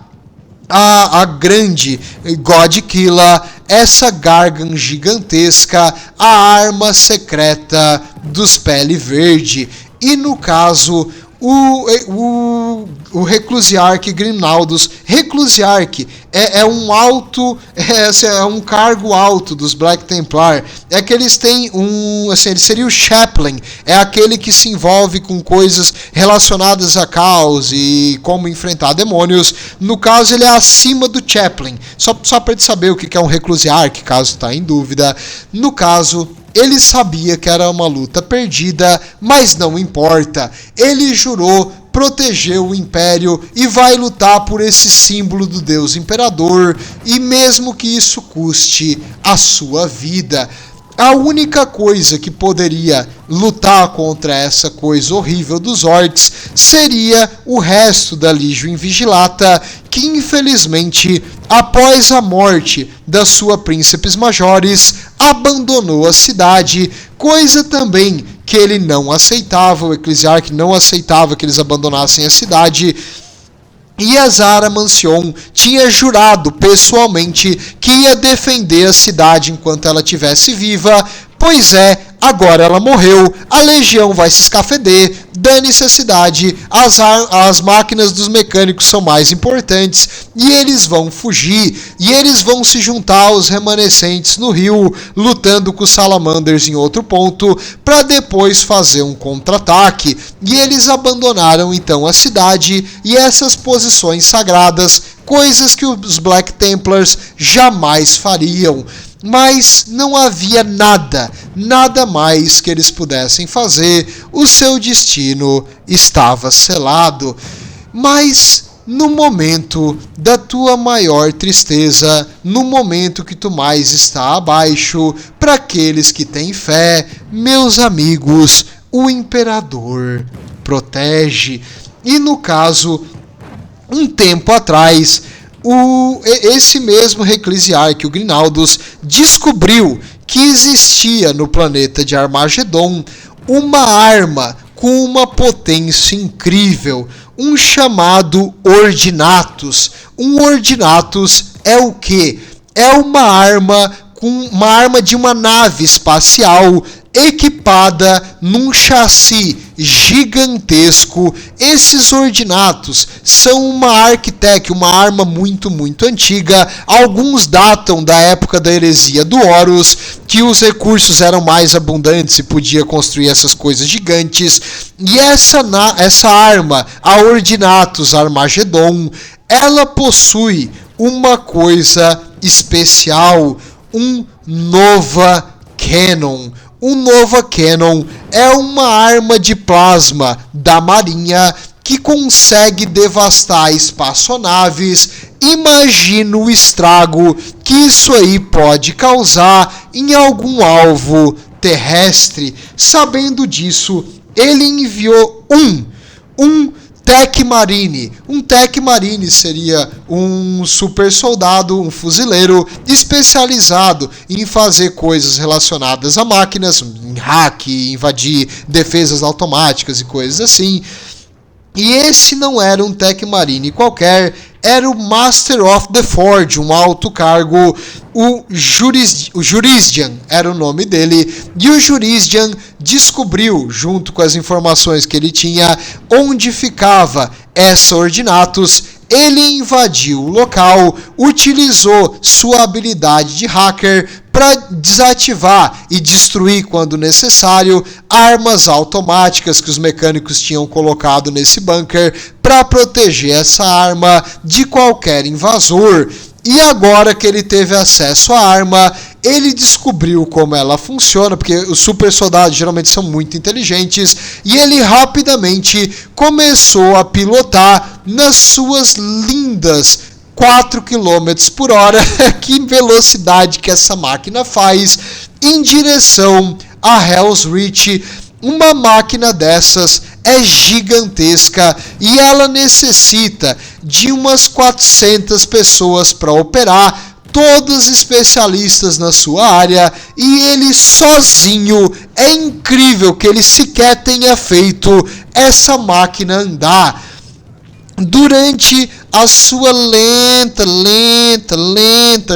a grande Godkilla, essa Gargan gigantesca, a arma secreta dos Pele Verde. E no caso, o Reclusiarque Grimnaldus. Reclusiarque é um cargo alto dos Black Templar. É que eles têm ele seria o Chaplain, é aquele que se envolve com coisas relacionadas a caos e como enfrentar demônios. No caso, ele é acima do Chaplain, só para gente saber o que é um Reclusiarque, caso está em dúvida. No caso, ele sabia que era uma luta perdida, mas não importa. Ele jurou proteger o Império e vai lutar por esse símbolo do Deus Imperador, e mesmo que isso custe a sua vida. A única coisa que poderia lutar contra essa coisa horrível dos orcs seria o resto da Legião Invigilata, que infelizmente, após a morte da sua Príncipes Majores, abandonou a cidade, coisa também que ele não aceitava, o Eclesiarque não aceitava que eles abandonassem a cidade. E a Zara Mancion tinha jurado pessoalmente que ia defender a cidade enquanto ela estivesse viva. Pois é, agora ela morreu, a legião vai se escafeder, dane-se a cidade, as máquinas dos mecânicos são mais importantes, e eles vão fugir, e eles vão se juntar aos remanescentes no rio, lutando com os Salamanders em outro ponto, para depois fazer um contra-ataque. E eles abandonaram então a cidade e essas posições sagradas, coisas que os Black Templars jamais fariam. Mas não havia nada mais que eles pudessem fazer, o seu destino estava selado. Mas no momento da tua maior tristeza, no momento que tu mais está abaixo, para aqueles que têm fé, meus amigos, o Imperador protege. E no caso, um tempo atrás, esse mesmo Reclusiarque, o Grinaldus, descobriu que existia no planeta de Armagedon uma arma com uma potência incrível, um chamado Ordinatus. Um Ordinatus é o quê? É uma arma de uma nave espacial equipada num chassi gigantesco. Esses ordinatos são uma Arc-Tech, uma arma muito antiga. Alguns datam da época da heresia do Horus, que os recursos eram mais abundantes e podia construir essas coisas gigantes. E essa arma, a Ordinatus Armageddon, ela possui uma coisa especial, um Nova Cannon. O Nova Cannon é uma arma de plasma da Marinha que consegue devastar espaçonaves. Imagina o estrago que isso aí pode causar em algum alvo terrestre. Sabendo disso, ele enviou um Tech Marine. Um Tech Marine seria um super soldado, um fuzileiro especializado em fazer coisas relacionadas a máquinas, em hack, invadir defesas automáticas e coisas assim. E esse não era um Tech Marine qualquer, era o Master of the Forge, um alto cargo, o Jurisdian era o nome dele, e o Jurisdian descobriu, junto com as informações que ele tinha, onde ficava essa Ordinatus. Ele invadiu o local, utilizou sua habilidade de hacker para desativar e destruir, quando necessário, armas automáticas que os mecânicos tinham colocado nesse bunker para proteger essa arma de qualquer invasor. E agora que ele teve acesso à arma, ele descobriu como ela funciona, porque os super soldados geralmente são muito inteligentes, e ele rapidamente começou a pilotar nas suas lindas 4 km por hora, que velocidade que essa máquina faz, em direção a Hell's Reach. Uma máquina dessas é gigantesca e ela necessita de umas 400 pessoas para operar, todas especialistas na sua área, e ele sozinho, é incrível que ele sequer tenha feito essa máquina andar. Durante a sua lenta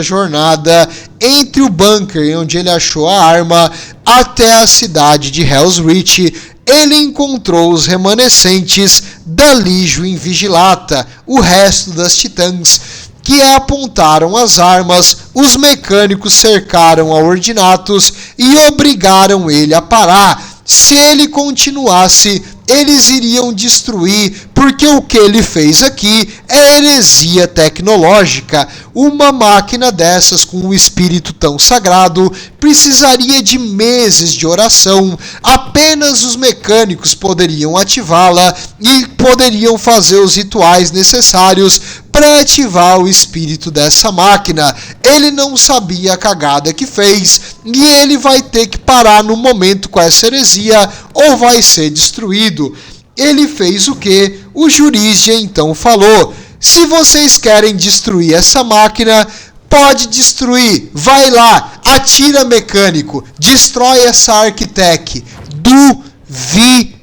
jornada entre o bunker onde ele achou a arma até a cidade de Hell's Reach, ele encontrou os remanescentes da Legio Invigilata, o resto das titãs, que apontaram as armas. Os mecânicos cercaram a Ordinatus e obrigaram ele a parar. Se ele continuasse, eles iriam destruir, porque o que ele fez aqui é heresia tecnológica. Uma máquina dessas com um espírito tão sagrado precisaria de meses de oração. Apenas os mecânicos poderiam ativá-la e poderiam fazer os rituais necessários para ativar o espírito dessa máquina. Ele não sabia a cagada que fez e ele vai ter que parar no momento com essa heresia ou vai ser destruído. Ele fez o que? O Jurisdia então falou: se vocês querem destruir essa máquina, pode destruir, vai lá, atira mecânico, destrói essa Arc-Tech. Duvido.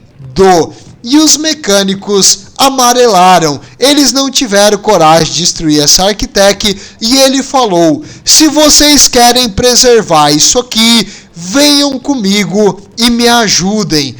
E os mecânicos amarelaram, eles não tiveram coragem de destruir essa Arc-Tech, e ele falou: se vocês querem preservar isso aqui, venham comigo e me ajudem.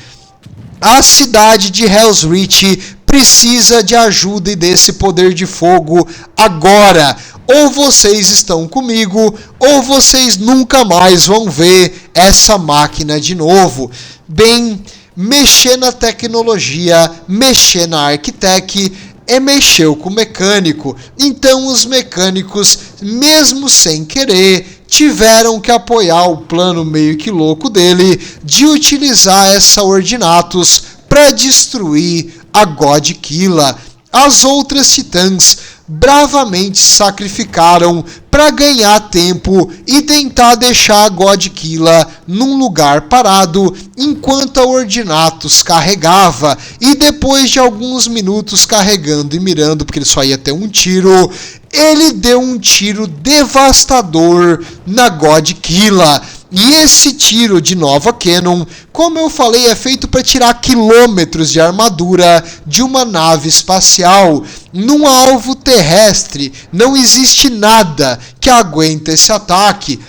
A cidade de Hell's Reach precisa de ajuda e desse poder de fogo agora. Ou vocês estão comigo, ou vocês nunca mais vão ver essa máquina de novo. Bem, mexer na tecnologia, mexer na Arc-Tech é mexer com o mecânico. Então os mecânicos, mesmo sem querer, tiveram que apoiar o plano meio que louco dele de utilizar essa Ordinatus para destruir a Godkilla. As outras titãs bravamente sacrificaram para ganhar tempo e tentar deixar a Godkilla num lugar parado enquanto a Ordinatus carregava, e depois de alguns minutos carregando e mirando, porque ele só ia ter um tiro, ele deu um tiro devastador na Godkilla. E esse tiro de Nova Cannon, como eu falei, é feito para tirar quilômetros de armadura de uma nave espacial. Num alvo terrestre, não existe nada que aguente esse ataque.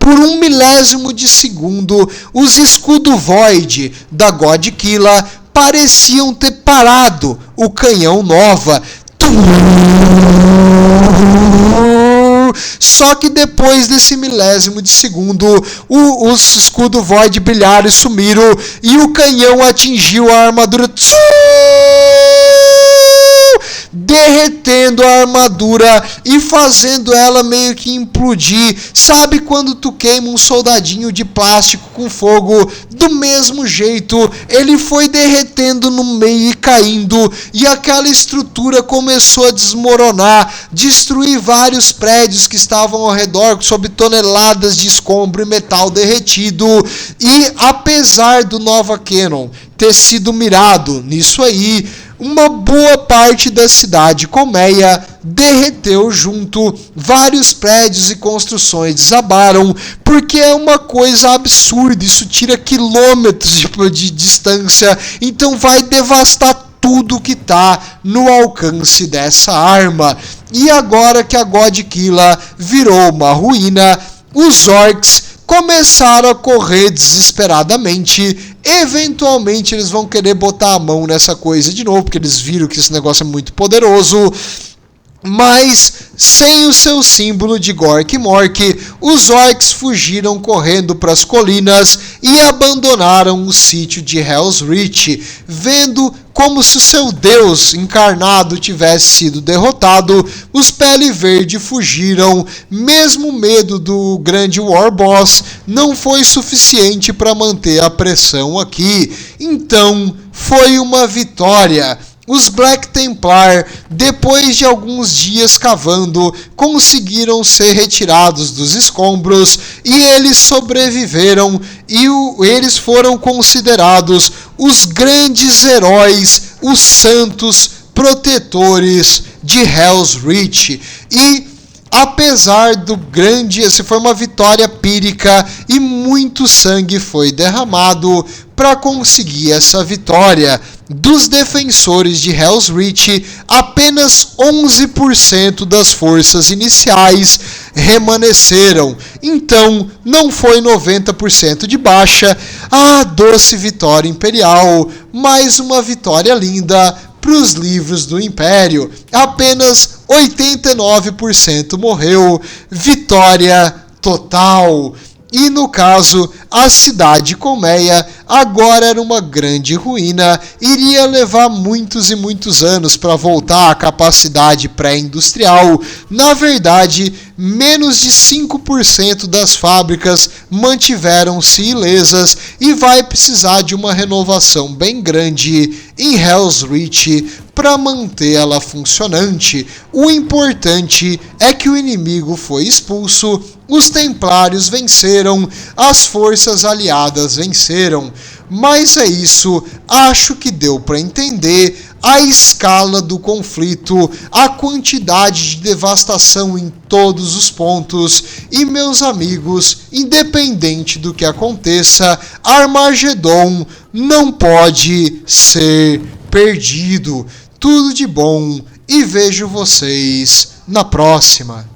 por 1 milésimo de segundo, os escudo Void da Godkilla pareciam ter parado o canhão Nova. Só que depois desse milésimo de segundo, os escudo Void brilharam e sumiram, e o canhão atingiu a armadura, derretendo a armadura e fazendo ela meio que implodir. Sabe quando tu queima um soldadinho de plástico com fogo? Do mesmo jeito, ele foi derretendo no meio e caindo, e aquela estrutura começou a desmoronar, destruir vários prédios que estavam ao redor sob toneladas de escombro e metal derretido. E apesar do Nova Cannon ter sido mirado nisso aí, uma boa parte da cidade colmeia derreteu junto, vários prédios e construções desabaram, porque é uma coisa absurda, isso tira quilômetros de distância, então vai devastar tudo que está no alcance dessa arma. E agora que a Godkilla virou uma ruína, os orcs começaram a correr desesperadamente. Eventualmente eles vão querer botar a mão nessa coisa de novo, porque eles viram que esse negócio é muito poderoso. Mas, sem o seu símbolo de Gork Mork, os orcs fugiram correndo para as colinas e abandonaram o sítio de Hell's Reach, vendo como se o seu deus encarnado tivesse sido derrotado. Os Pele Verde fugiram. Mesmo o medo do grande War Boss não foi suficiente para manter a pressão aqui. Então, foi uma vitória. Os Black Templar, depois de alguns dias cavando, conseguiram ser retirados dos escombros e eles sobreviveram, e eles foram considerados os grandes heróis, os santos protetores de Hell's Reach. E apesar do grande, essa foi uma vitória pírica e muito sangue foi derramado para conseguir essa vitória. Dos defensores de Hell's Reach, apenas 11% das forças iniciais remanesceram. Então, não foi 90% de baixa. Ah, doce vitória imperial! Mais uma vitória linda para os livros do Império. Apenas 89% morreu. Vitória total. E no caso, a cidade colmeia agora era uma grande ruína, iria levar muitos e muitos anos para voltar à capacidade pré-industrial. Na verdade, menos de 5% das fábricas mantiveram-se ilesas e vai precisar de uma renovação bem grande em Hell's Reach para manter ela funcionante. O importante é que o inimigo foi expulso, os Templários venceram, as forças aliadas venceram. Mas é isso, acho que deu para entender a escala do conflito, a quantidade de devastação em todos os pontos. E meus amigos, independente do que aconteça, Armagedon não pode ser perdido. Tudo de bom e vejo vocês na próxima.